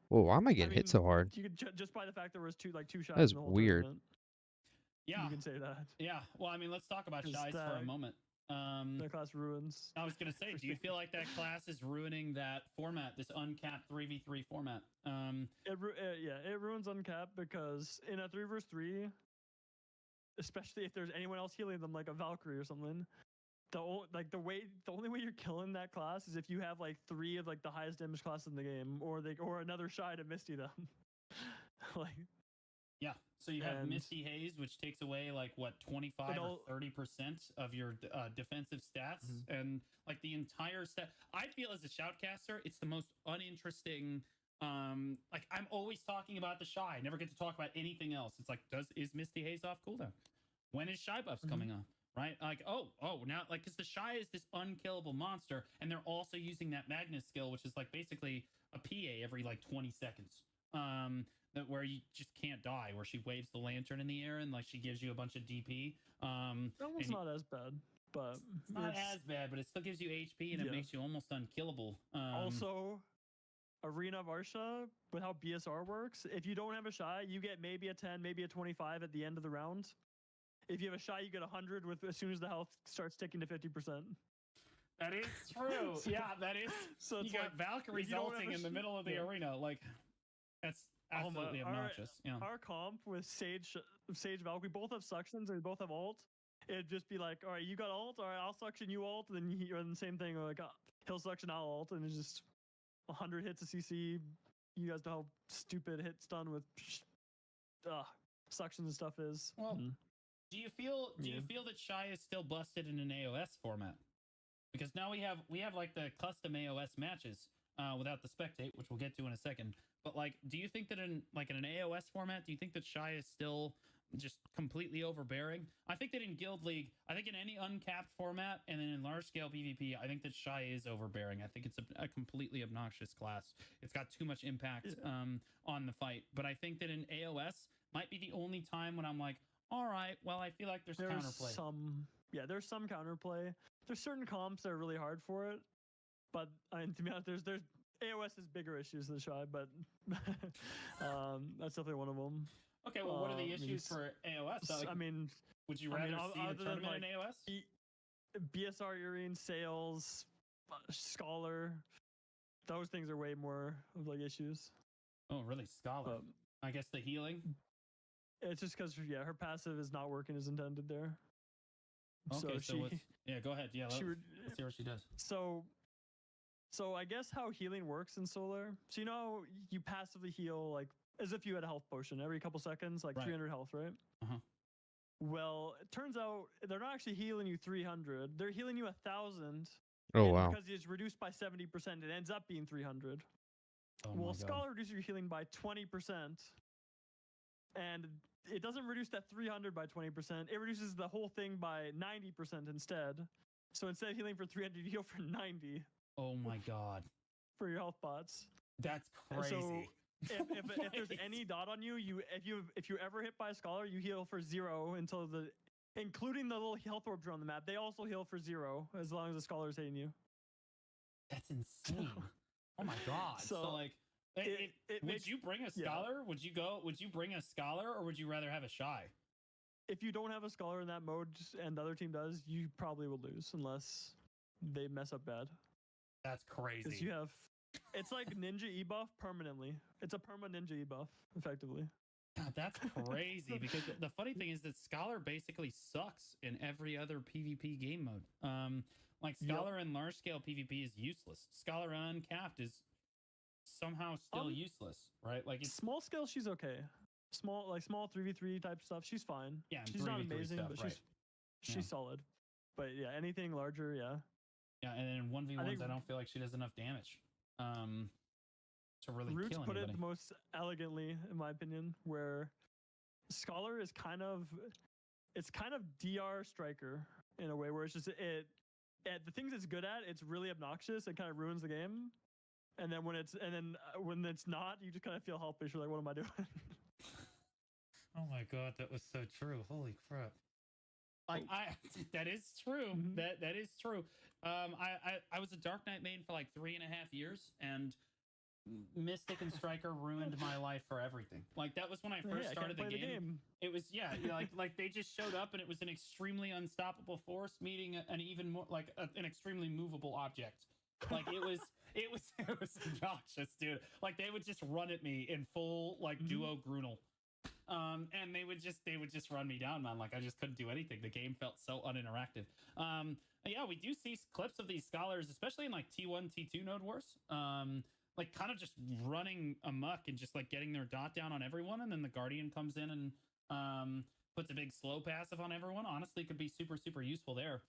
Whoa, why am I I getting mean, hit so hard? you could just by the fact there was two shies That is in the whole weird. tournament, Yeah, you can say that. yeah. Well, I mean, let's talk about 'Cause shies for a that- moment. That class ruins. I was gonna say, do you feel like that class is ruining that format, this uncapped 3v3 format? It ruins uncapped because in a 3v3, especially if there's anyone else healing them, like a Valkyrie or something, the only way you're killing that class is if you have like 3 of like the highest damage classes in the game, or another shy to Misty them. Like, Yeah. So you have And- Misty Haze, which takes away like what 25 or 30% of your defensive stats, and like the entire stat. I feel as a shoutcaster, it's the most uninteresting. Like I'm always talking about the shy. I never get to talk about anything else. It's like, is Misty Haze off cooldown? When is shy buffs coming on? Right? Like, oh, now, like, because the shy is this unkillable monster, and they're also using that Magnus skill, which is like basically a PA every like 20 seconds. Where you just can't die, where she waves the lantern in the air and like she gives you a bunch of DP. that one's not as bad, but it's not as bad, but it still gives you HP and it makes you almost unkillable. Also, Arena Varsha, with how BSR works, if you don't have a shy, you get maybe a 10, maybe a 25 at the end of the round. If you have a shy, you get 100 with as soon as the health starts ticking to 50%. That is true. Yeah, that is. So You it's got like, Valkyrie if you don't have ulting a in the sh- middle of the yeah. arena. Like, that's absolutely obnoxious. Yeah. Our comp with Sage Valk, we both have suctions and we both have ult. It'd just be like, all right, you got ult, all right, I'll suction you ult, and then you're the same thing, like he'll suction, I'll ult, and it's just 100 hits of CC. You guys know how stupid hit stun with suctions and stuff is. Well, do you feel that shy is still busted in an AOS format? Because now we have like the custom AOS matches without the spectate, which we'll get to in a second. But like, do you think that in an AOS format, do you think that shy is still just completely overbearing? I think that in Guild League, I think in any uncapped format, and then in large scale PvP, I think that shy is overbearing. I think it's a completely obnoxious class. It's got too much impact on the fight. But I think that in AOS might be the only time when I'm like, all right, well, I feel like there's counterplay. There's some counterplay. There's certain comps that are really hard for it, but to be honest, there's AOS has bigger issues than shy, but that's definitely one of them. Okay, well, what are the issues for AOS? Like, I mean, would you rather see a tournament in AOS? BSR Earring, Sales, Scholar, those things are way more of like issues. Oh, really? Scholar? I guess the healing? It's just because, her passive is not working as intended there. Okay, so go ahead. Yeah, let's see what she does. So I guess how healing works in Solar. So you know you passively heal like as if you had a health potion every couple seconds, like 300 health, right? Well, it turns out they're not actually healing you 300. They're healing you 1,000. Oh, wow. Because it's reduced by 70%, it ends up being 300. Well, Scholar reduces your healing by 20%. And it doesn't reduce that 300 by 20%. It reduces the whole thing by 90% instead. So instead of healing for 300, you heal for 90. Oh my god. For your health bots. That's crazy. So if there's any dot on you, if you're ever hit by a Scholar, you heal for 0 until including the little health orbs on the map. They also heal for 0 as long as the Scholar is hitting you. That's insane. Oh my god. So like, would you bring a Scholar? Yeah. Would you bring a Scholar, or would you rather have a shy? If you don't have a Scholar in that mode and the other team does, you probably will lose unless they mess up bad. That's crazy. Because it's like ninja e-buff permanently. It's a perma ninja e-buff, effectively. God, that's crazy. Because the funny thing is that Scholar basically sucks in every other PvP game mode. Like Scholar in large scale PvP is useless. Scholar uncapped is somehow still useless, right? Like it's small scale, she's okay. Small 3v3 type stuff, she's fine. Yeah, she's not amazing, stuff, but she's solid. But yeah, anything larger, yeah. Yeah, and then 1v1s, I don't feel like she does enough damage. to really Roots kill put anybody. it the most elegantly, in my opinion, where Scholar is kind of DR Striker in a way where it's just the things it's good at, it's really obnoxious and kind of ruins the game. And then when it's not, you just kind of feel helpless. You're like, what am I doing? Oh my god, that was so true. Holy crap. Like that is true. Mhm. That is true. I was a Dark Knight main for like 3.5 years, and Mystic and Striker ruined my life for everything. Like that was when I first Hey, I started can't the play game. It was like they just showed up, and it was an extremely unstoppable force meeting an even more like an extremely movable object. Like it was obnoxious, dude. Like they would just run at me in full like duo Grunel. And they would just run me down, man. Like I just couldn't do anything. The game felt so uninteractive. Yeah, we do see clips of these scholars, especially in like T1, T2 node wars. Like kind of just running amok and just like getting their dot down on everyone, and then the Guardian comes in and puts a big slow passive on everyone. Honestly, could be super, super useful there.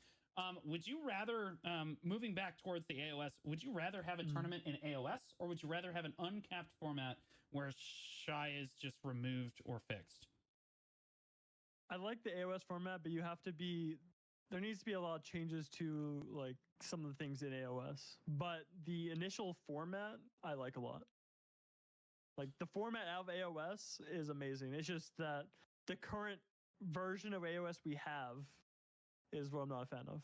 Would you rather, moving back towards the AOS, would you rather have a tournament in AOS, or would you rather have an uncapped format where Shy is just removed or fixed? I like the AOS format, but there needs to be a lot of changes to like some of the things in AOS. But the initial format, I like a lot. Like the format of AOS is amazing. It's just that the current version of AOS we have is what I'm not a fan of.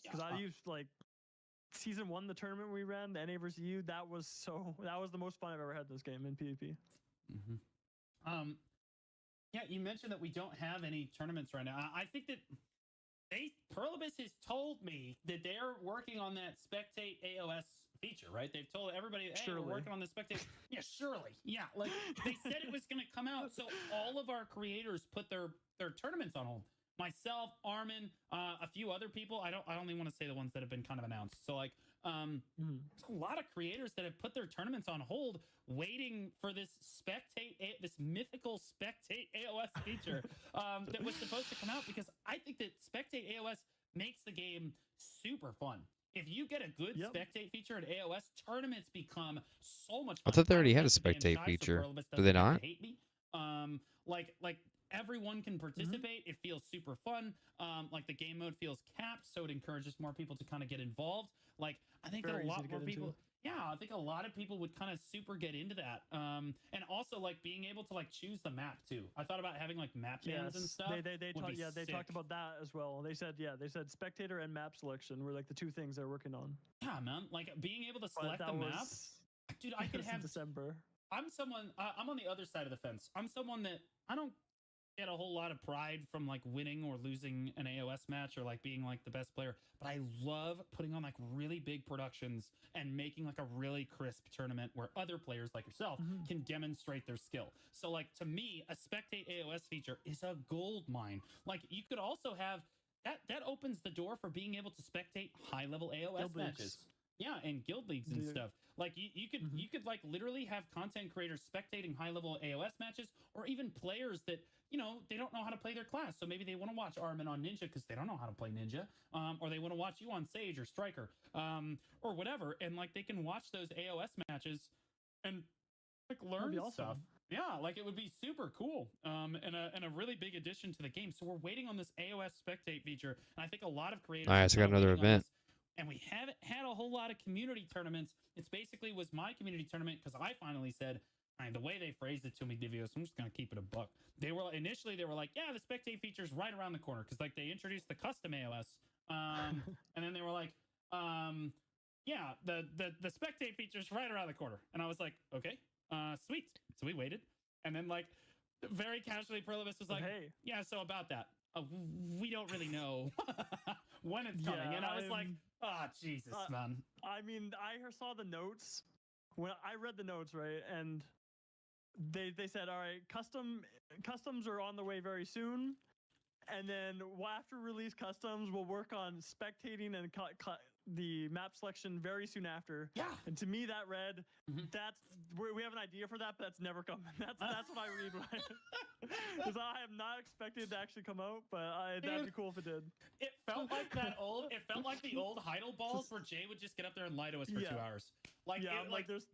Because I used like season 1, the tournament we ran, the NA versus EU, that was the most fun I've ever had in this game in PvP. Yeah, you mentioned that we don't have any tournaments right now. I think that Perlibus has told me that they're working on that spectate AOS feature, right? They've told everybody, hey, we're working on the spectate. Yeah, surely. Yeah, like they said it was going to come out. So all of our creators put their tournaments on hold. Myself, Armin, a few other people. I only want to say the ones that have been kind of announced. So like, there's a lot of creators that have put their tournaments on hold, waiting for this this mythical spectate AOS feature that was supposed to come out, because I think that spectate AOS makes the game super fun. If you get a good spectate feature in AOS, tournaments become so much fun. I thought they already had a spectate feature. Do they not? Hate me. Like everyone can participate. It feels super fun. Like the game mode feels capped, so it encourages more people to kind of get involved. Like I think that a lot more people. Yeah, I think a lot of people would kind of super get into that. And also like being able to like choose the map too. I thought about having like map bans and stuff. They talked about that as well. They said spectator and map selection were like the two things they're working on. Yeah, man. Like being able to select the map. Dude, I could have December. I'm on the other side of the fence. I'm someone that I don't get a whole lot of pride from like winning or losing an AOS match or like being like the best player, but I love putting on like really big productions and making like a really crisp tournament where other players like yourself can demonstrate their skill. So like to me, a spectate AOS feature is a gold mine. Like you could also have that opens the door for being able to spectate high level AOS matches. Yeah, and guild leagues and stuff. Like you could like literally have content creators spectating high level AOS matches, or even players that, you know, they don't know how to play their class. So maybe they want to watch Armin on Ninja because they don't know how to play Ninja, or they want to watch you on Sage or Striker, or whatever, and like they can watch those AOS matches and like learn stuff. Yeah, like it would be super cool, and a really big addition to the game. So we're waiting on this AOS spectate feature, and I think a lot of creators. Nice, I got another event. And we haven't had a whole lot of community tournaments. It's basically was my community tournament because I finally said, the way they phrased it to me, Divios, I'm just gonna keep it a buck. They were like, yeah, the spectate feature's right around the corner, because like they introduced the custom AOS, and then they were like, yeah, the spectate feature's right around the corner, and I was like, okay, sweet. So we waited, and then like very casually, Perlibus was like, hey, yeah, so about that. We don't really know when it's coming. And I was like, Jesus, man. I mean, I saw the notes. When I read the notes, right, and they said, all right, customs are on the way very soon. And then after release customs, we'll work on spectating and the map selection very soon after. Yeah. And to me, that read, we have an idea for that, but that's never coming. That's what I read. Because I am not expected to actually come out, but that'd be cool if it did. It felt like the old Heidel balls where Jay would just get up there and lie to us for 2 hours. Like, yeah, like there's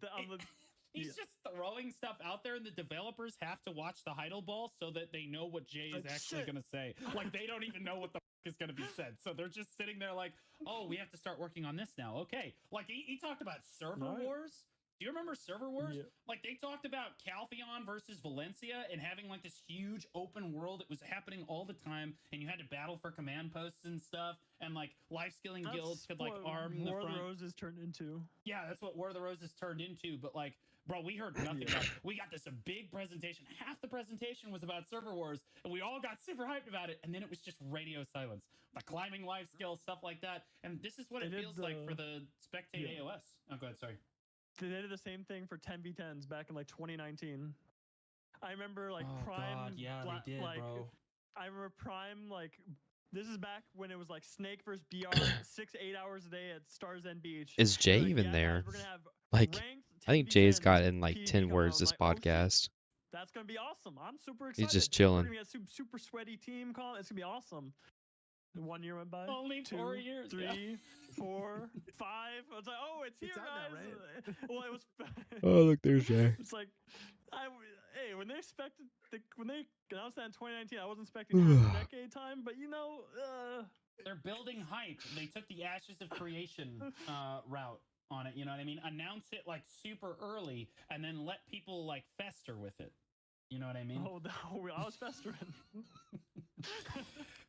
He's Yeah. just throwing stuff out there, and the developers have to watch the Heidel ball so that they know what Jay is Like, actually shit. going to say. Like, they don't even know what the is going to be said. So they're just sitting there like, oh, we have to start working on this now. Okay. Like, he talked about server Right. wars. Do you remember server wars? Yeah. Like, they talked about Calpheon versus Valencia and having like this huge open world. It was happening all the time, and you had to battle for command posts and stuff, and like life skilling guilds could like what arm the War of front. the Roses turned into. Yeah, that's what War of the Roses turned into. But like, bro, we heard nothing about it. We got this a big presentation. Half the presentation was about server wars, and we all got super hyped about it. And then it was just radio silence. The climbing life skill, stuff like that. And this is what They it did feels like for the Spectate Yeah. AOS. Oh, go ahead. Sorry. They did the same thing for 10v10s back in like 2019. I remember like Oh, Prime. God, yeah, they did, like, bro. I remember Prime, like, this is back when it was like Snake versus BR 6-8 hours a day at Stars End Beach. Is Jay They're like, even yeah, there? guys, we're gonna have Like, ranked I think Jay's 10v10s got in like PvP 10 come words out. this I'm like, oh, shit, podcast. that's gonna be awesome. I'm super He's excited. just We're chilling. gonna get a super sweaty team call. It's gonna be awesome. 1 year went by. Only 2, 4 years. 3, yeah. 4, 5. I was like, oh, it's here, It's out guys. now, right? Well, it was. Oh, look, there's Jay. It's like, hey, when they expected, when they announced that in 2019, I wasn't expecting half a decade time, but you know, They're building hype. They took the Ashes of Creation route on it. You know what I mean? Announce it like super early, and then let people like fester with it. You know what I mean? oh no, I was festering.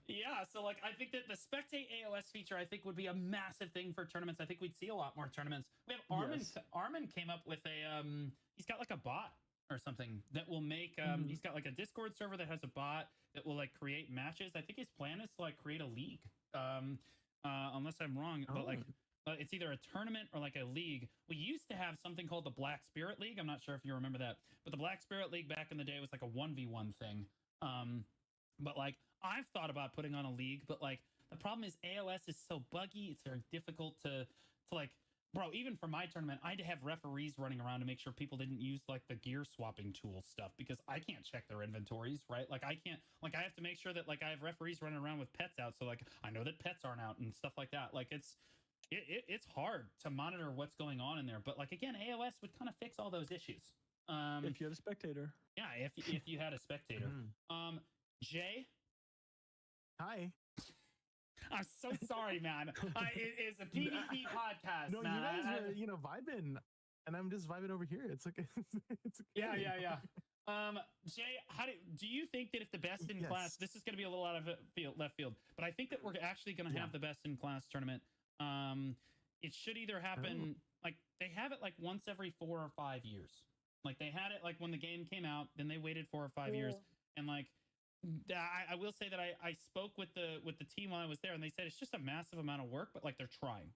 Yeah, so like I think that the Spectate AOS feature I think would be a massive thing for tournaments. I think we'd see a lot more tournaments. We have Armin. Yes. Armin came up with a he's got like a bot or something that will make he's got like a Discord server that has a bot that will like create matches. I think his plan is to like create a league. Unless I'm wrong, but like it's either a tournament or like a league. We used to have something called the Black Spirit League. I'm not sure if you remember that, but the Black Spirit League back in the day was like a 1v1 thing. But like I've thought about putting on a league, but like the problem is AOS is so buggy. It's very difficult to like, bro, even for my tournament, I had to have referees running around to make sure people didn't use like the gear swapping tool stuff because I can't check their inventories, right? Like I can't, like I have to make sure that like I have referees running around with pets out. So like I know that pets aren't out and stuff like that. Like it's hard to monitor what's going on in there. But like, again, AOS would kind of fix all those issues. If you had a spectator. Yeah, if you had a spectator. Jay? Hi. I'm so sorry, man. It is a PvP podcast, No, man. you guys were, vibing, and I'm just vibing over here. It's okay. It's okay. Yeah. Jay, do you think that if the best in class, this is going to be a little out of left field, but I think that we're actually going to have the best in class tournament. It should either happen, like they have it like once every 4 or 5 years. Like they had it like when the game came out, then they waited 4 or 5 years, and like I will say that I spoke with the team while I was there, and they said it's just a massive amount of work, but like they're trying,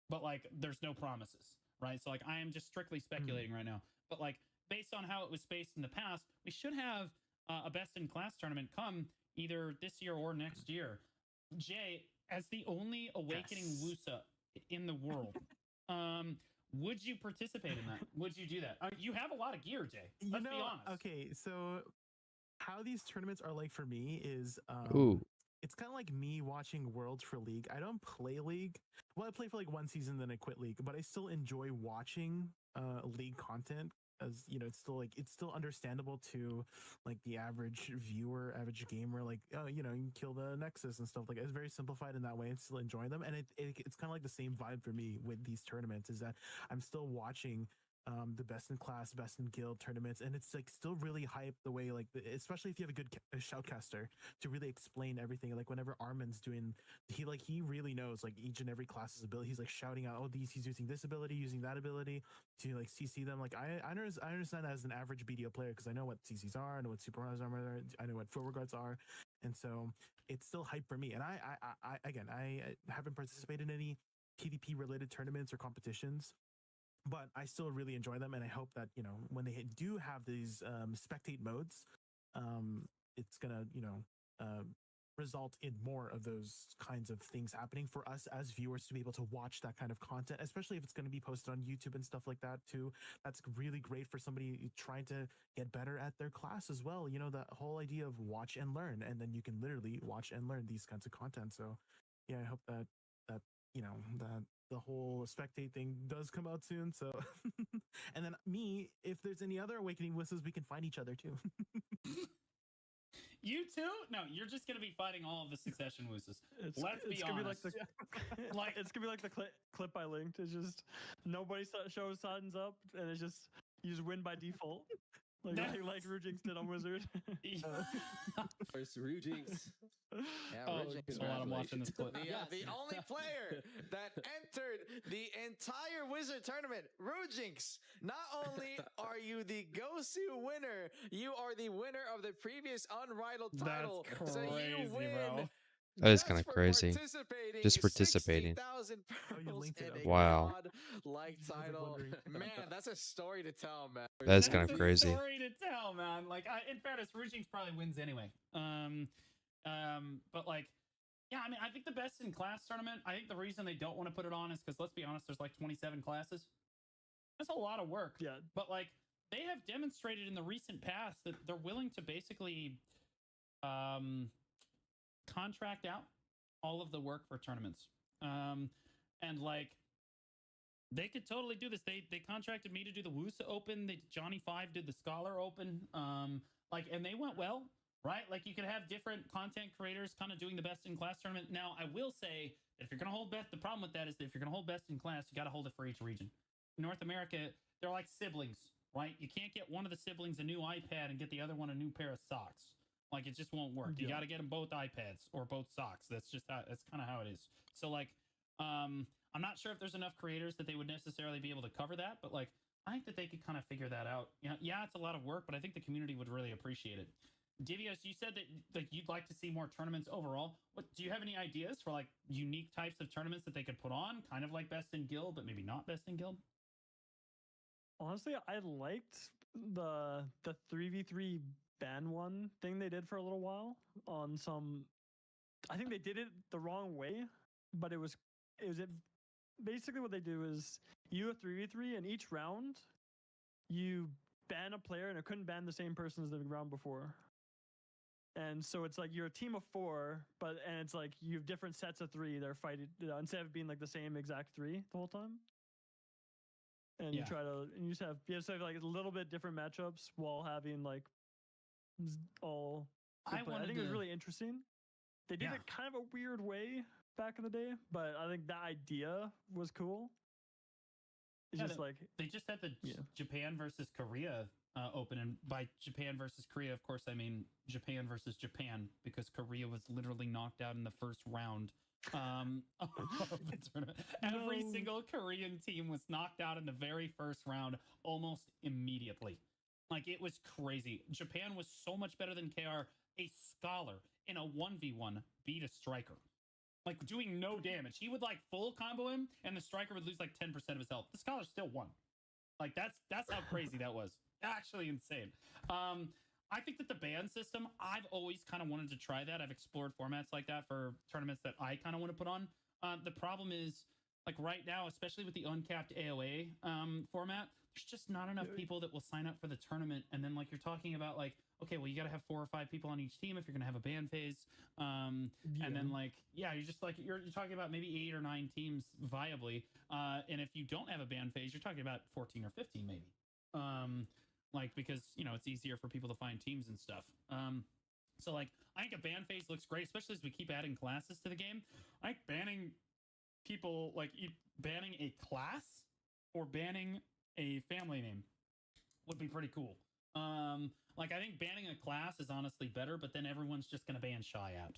but like there's no promises, right? So like I am just strictly speculating right now, but like based on how it was spaced in the past, we should have a best in class tournament come either this year or next year. Jay, as the only awakening Wusa in the world, would you participate in that? Would you do that? You have a lot of gear, Jay. Let's be honest. Okay, so how these tournaments are like for me is it's kind of like me watching Worlds for League. I don't play League. Well, I play for like one season, then I quit League, but I still enjoy watching League content, as it's still understandable to like the average viewer, average gamer. Like, you can kill the Nexus and stuff like that. It's very simplified in that way and still enjoy them. And it's kind of like the same vibe for me with these tournaments, is that I'm still watching the best in class, best in guild tournaments, and it's like still really hype the way, like, especially if you have a good shoutcaster to really explain everything. Like whenever Armin's doing, he really knows like each and every class's ability. He's like shouting out, he's using this ability, using that ability to like CC them. Like I understand as an average BDO player, because I know what CCs are, I know what super armor are, I know what forward guards are, and so it's still hype for me. And I haven't participated in any PvP related tournaments or competitions, but I still really enjoy them, and I hope that when they do have these spectate modes, it's gonna result in more of those kinds of things happening for us as viewers to be able to watch that kind of content, especially if it's going to be posted on YouTube and stuff like that too. That's really great for somebody trying to get better at their class as well. The whole idea of watch and learn, and then you can literally watch and learn these kinds of content. So yeah, I hope that you know, that the whole spectate thing does come out soon. So, and then me, if there's any other Awakening Whistles, we can find each other too. You too? No, you're just gonna be fighting all of the Succession wooses. Let's be gonna honest. Be like it's gonna be like the clip I linked. It's just nobody shows signs up, and it's just you just win by default, like Rujinx did on Wizard. First Rujinx. Yeah, Oh, Rujinx, so I'm watching this clip. The only player that entered the entire Wizard tournament, Rujinx. Not only are you the Gosu winner, you are the winner of the previous unrivaled title. That's crazy, so you win. bro. That is kind of crazy. Just participating. 60,000 pearls and a Wow. god-like title. Man, that's a story to tell, man. That is kind of crazy. That's a story to tell, man. Like, in fairness, Rujinx probably wins anyway. But like, yeah, I mean, I think the best in class tournament. I think the reason they don't want to put it on is because, let's be honest, there's like 27 classes. That's a lot of work. Yeah. But like, they have demonstrated in the recent past that they're willing to basically, contract out all of the work for tournaments. And like, they could totally do this. They contracted me to do the Wusa Open. Johnny 5 did the Scholar Open. Like, and they went well, right? Like, you could have different content creators kind of doing the best in class tournament. Now, I will say that if you're going to hold best, the problem with that is that if you're going to hold best in class, you got to hold it for each region. In North America, they're like siblings, right? You can't get one of the siblings a new iPad and get the other one a new pair of socks. Like, it just won't work. You got to get them both iPads or both socks. That's just how, that's kind of how it is. So like, I'm not sure if there's enough creators that they would necessarily be able to cover that, but like, I think that they could kind of figure that out. Yeah, it's a lot of work, but I think the community would really appreciate it. Divios, you said that like you'd like to see more tournaments overall. What do you have any ideas for like unique types of tournaments that they could put on, kind of like Best in Guild, but maybe not Best in Guild? Honestly, I liked the 3v3 ban one thing they did for a little while on some. I think they did it the wrong way, but it was basically what they do is you a 3v3 and each round you ban a player and it couldn't ban the same person as the round before. And so it's like you're a team of 4, and it's like you have different sets of 3 they're fighting instead of being like the same exact 3 the whole time. And you just have like a little bit different matchups while having like all. I think it was really interesting. They did it kind of a weird way back in the day, but I think that idea was cool. It's just like they just had the Japan versus Korea open, and by Japan versus Korea, of course, I mean Japan versus Japan, because Korea was literally knocked out in the first round of the tournament. Every single Korean team was knocked out in the very first round almost immediately. Like, it was crazy. Japan was so much better than KR. A Scholar in a 1v1 beat a Striker, like doing no damage. He would like full combo him, and the Striker would lose like 10% of his health. The Scholar still won. Like, that's how crazy that was. Actually insane. I think that the ban system, I've always kind of wanted to try that. I've explored formats like that for tournaments that I kind of want to put on. The problem is, like right now, especially with the uncapped AOA format, there's just not enough people that will sign up for the tournament. And then like you're talking about like, okay, well, you got to have 4 or 5 people on each team if you're going to have a ban phase. And then like, you're just like, you're talking about maybe 8 or 9 teams viably. And if you don't have a ban phase, you're talking about 14 or 15 maybe. Like, because, it's easier for people to find teams and stuff. So like, I think a ban phase looks great, especially as we keep adding classes to the game. I think banning people, like banning a class or banning a family name would be pretty cool. Like, I think banning a class is honestly better, but then everyone's just going to ban Shy out.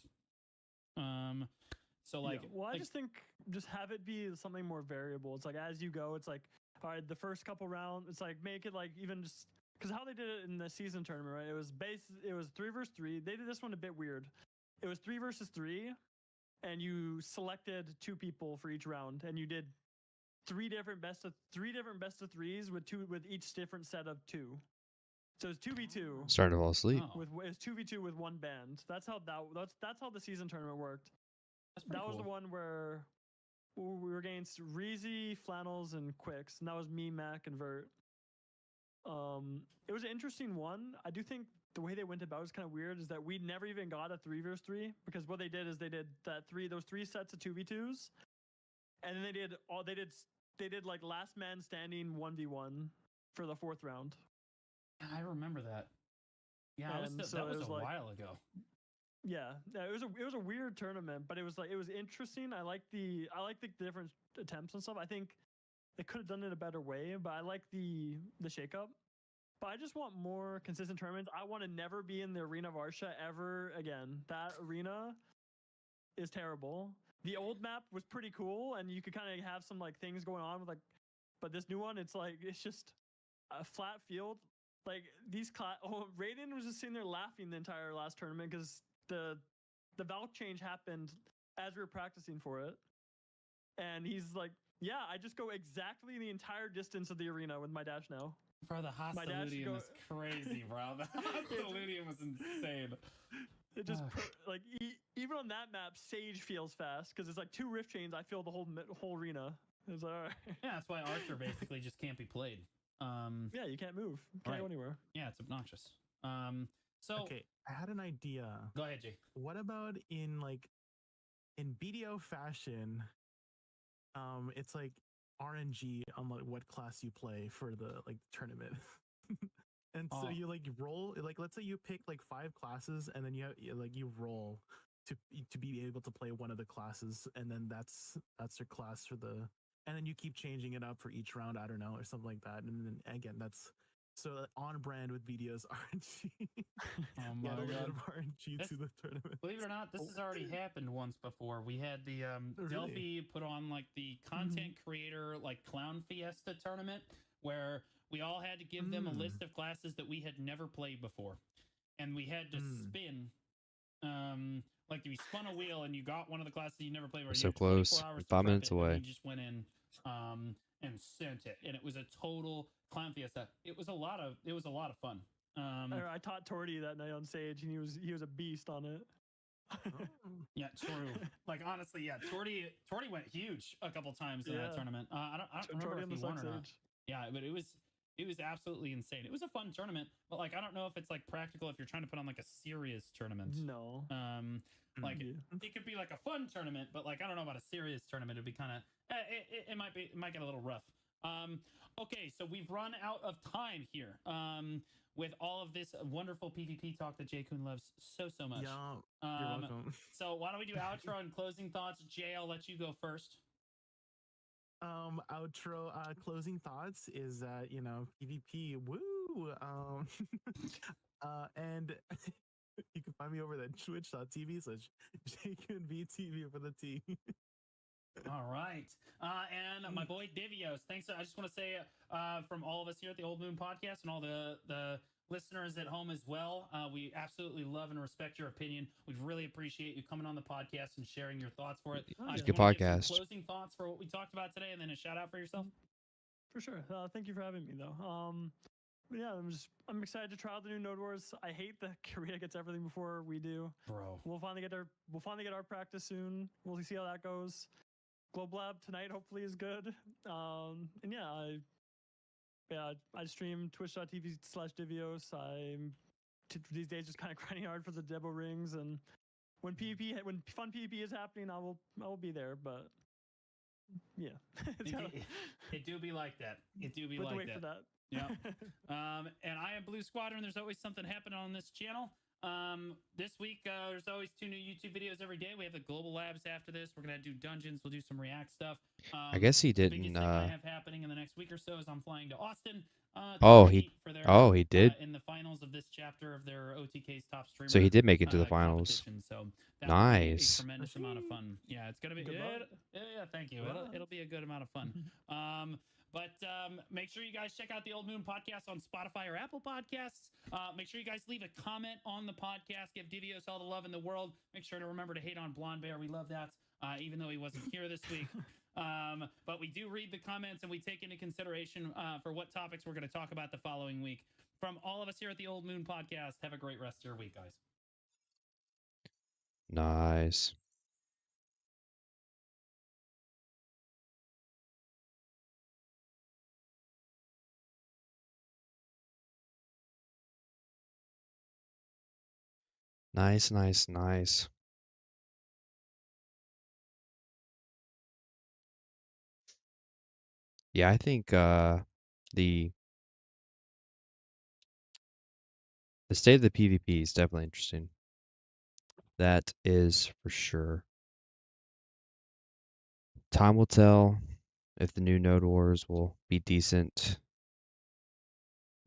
So like, I just think just have it be something more variable. It's like, as you go, it's like, all right, the first couple rounds, it's like, make it like even just, because how they did it in the season tournament, right? It was 3 versus 3. They did this one a bit weird. It was 3 versus 3, and you selected 2 people for each round, and you did 3 different best of 3s with each different set of 2. So it's 2v2. Starting to fall asleep. It's 2v2 with 1 band. That's how the season tournament worked. That was the one where we were against Reezy, Flannels, and Quicks, and that was me, Mac, and Vert. It was an interesting one. I do think the way they went about it was kind of weird, is that we never even got a 3 versus 3, because what they did is they did those 3 sets of 2v2s, and then they did like last man standing 1v1 for the 4th round. I remember that. Yeah, And that so was it was a like- while ago. Yeah, it was a weird tournament, but it was interesting. I like the different attempts and stuff. I think they could have done it a better way, but I like the shakeup. But I just want more consistent tournaments. I want to never be in the arena of Arsha ever again. That arena is terrible. The old map was pretty cool, and you could kind of have some like things going on with like, but this new one, it's just a flat field. Like Raiden was just sitting there laughing the entire last tournament because the Valk change happened as we were practicing for it, and he's like, "Yeah, I just go exactly the entire distance of the arena with my dash now." Bro, the My dash Hostiludium go- is crazy, bro. The Hostiludium was insane. It just even on that map, Sage feels fast because it's like 2 rift chains. I feel the whole arena. It's like, all right. Yeah, that's why Archer basically just can't be played. Yeah, you can't move. Can't go Right. anywhere. Yeah, it's obnoxious. So Okay, I had an idea. go ahead, Jay. What about in BDO fashion? It's like RNG on like what class you play for the tournament. And so Oh. you roll, let's say you pick 5 classes, and then you roll to be able to play one of the classes, and then that's your class for the, and then you keep changing it up for each round, I don't know, or something like that. And then again, that's so on brand with BDO's RNG. Oh You my add a little bit god. of RNG to the tournament. Believe it or not, this has already happened once before. We had the Really? Delphi put on the content creator Clown Fiesta tournament where we all had to give them a list of classes that we had never played before, and we had to spin. You spun a wheel and you got one of the classes you never played. We're so close. I'm 5 minutes away. You just went in and sent it, and it was a total Clown Fiesta. It was a lot of fun. I taught Torty that night on Sage, and he was a beast on it. Yeah, true. Honestly, yeah, Torty went huge a couple times in that tournament. I don't remember Torty if on he the won Suck or not. Sage. Yeah, but it was absolutely insane. It was a fun tournament, but I don't know if it's practical if you're trying to put on a serious tournament. No. It could be a fun tournament, but I don't know about a serious tournament. It'd be kind of it might get a little rough. Okay, so we've run out of time here. With all of this wonderful PvP talk that Jay Kun loves so much. Yeah, you're welcome. So why don't we do outro and closing thoughts? Jay, I'll let you go first. Outro closing thoughts is that PvP woo and you can find me over at twitch.tv/JQNVTV for the T. All right. And my boy Divios, thanks. I just want to say from all of us here at the Old Moon Podcast and all the listeners at home as well, we absolutely love and respect your opinion. We really appreciate you coming on the podcast and sharing your thoughts for it. It's a do good you wanna give some podcast. Closing thoughts for what we talked about today, and then a shout out for yourself. For sure. Thank you for having me, though. Yeah, I'm excited to try out the new Node Wars. I hate that Korea gets everything before we do. Bro. We'll finally get our practice soon. We'll see how that goes. Globe Lab tonight hopefully is good. And I stream twitch.tv/Divios. I'm these days just kind of grinding hard for the Debo rings, and when fun PvP is happening, I will be there. But yeah, It do be like that. It do be but like wait that. for that. Yeah. And I am Blue Squadron. There's always something happening on this channel. This week, there's always 2 new YouTube videos every day. We have the Global Labs after this. We're going to do dungeons. We'll do some React stuff. I guess he The didn't. biggest thing I have happening in the next week or so is I'm flying to Austin. For their, he did. in the finals of this chapter of their OTK's top streamer. So he did make it to the finals. competition. So that will be a Nice. tremendous amount of fun. Yeah, it's gonna be. Good luck. Yeah, thank you. It'll be a good amount of fun. But make sure you guys check out the Old Moon Podcast on Spotify or Apple Podcasts. Make sure you guys leave a comment on the podcast. Give Divios all the love in the world. Make sure to remember to hate on Blonde Bear. We love that, even though he wasn't here this week. But we do read the comments and we take into consideration for what topics we're going to talk about the following week. From all of us here at the Old Moon Podcast, have a great rest of your week, guys. Nice. Nice. Yeah, I think the state of the PvP is definitely interesting. That is for sure. Time will tell if the new Node Wars will be decent.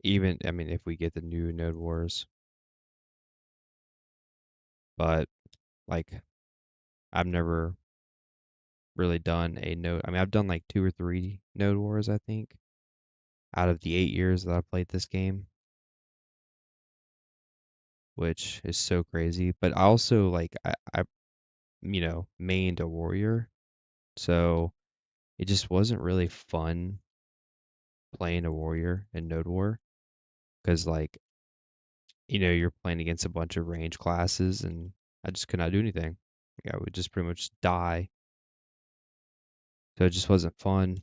Even, I mean, if we get the new Node Wars. But, like, I've never really done a node. I mean, I've done like 2 or 3 Node Wars, I think, out of the 8 years that I've played this game, which is so crazy. But I also, like, I mained a warrior. So it just wasn't really fun playing a warrior in Node War because, like, you're playing against a bunch of range classes, and I just could not do anything. Like, I would just pretty much die. So it just wasn't fun.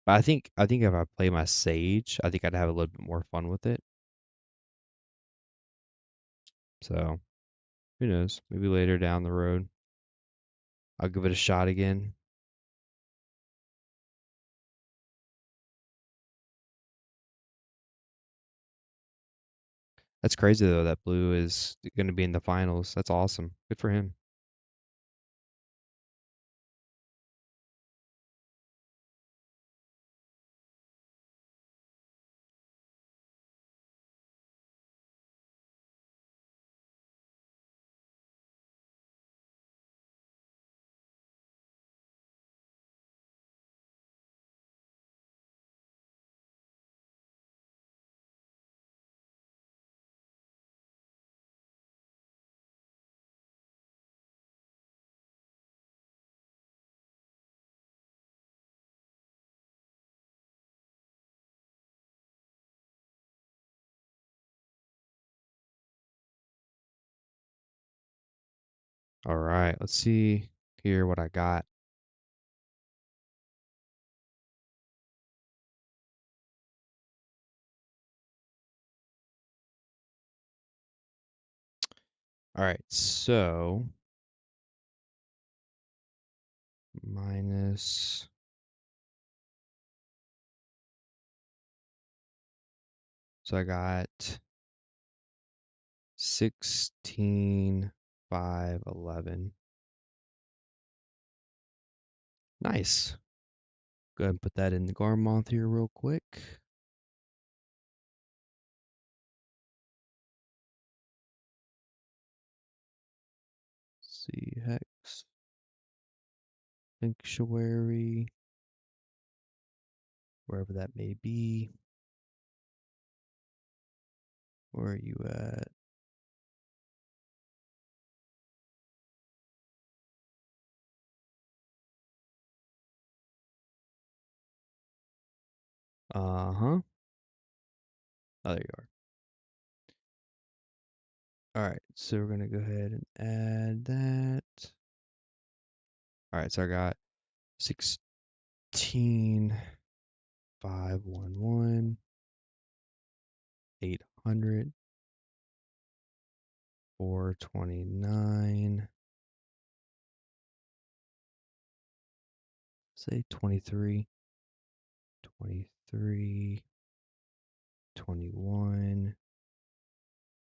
But I think if I play my Sage, I think I'd have a little bit more fun with it. So who knows? Maybe later down the road, I'll give it a shot again. That's crazy though that Blue is going to be in the finals. That's awesome. Good for him. All right, let's see here what I got. All right, so minus. So I got 16, 5, 11. Nice. Go ahead and put that in the Garmonth here real quick. See, Hexe Sanctuary, wherever that may be. Where are you at? Uh-huh. Oh, there you are. All right, so we're gonna go ahead and add that. All right, so I got 16, 511, 800, 429, say 23, 23, 21,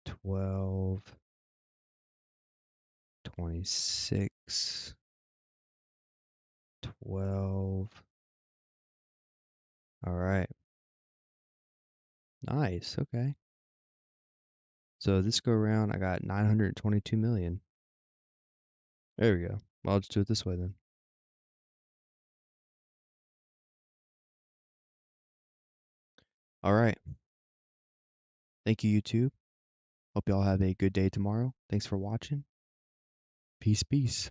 12, 26, 12. All right. Nice. Okay. So this go around, I got 922 million. There we go. Well, I'll just do it this way then. All right. Thank you, YouTube. Hope y'all have a good day tomorrow. Thanks for watching. Peace, peace.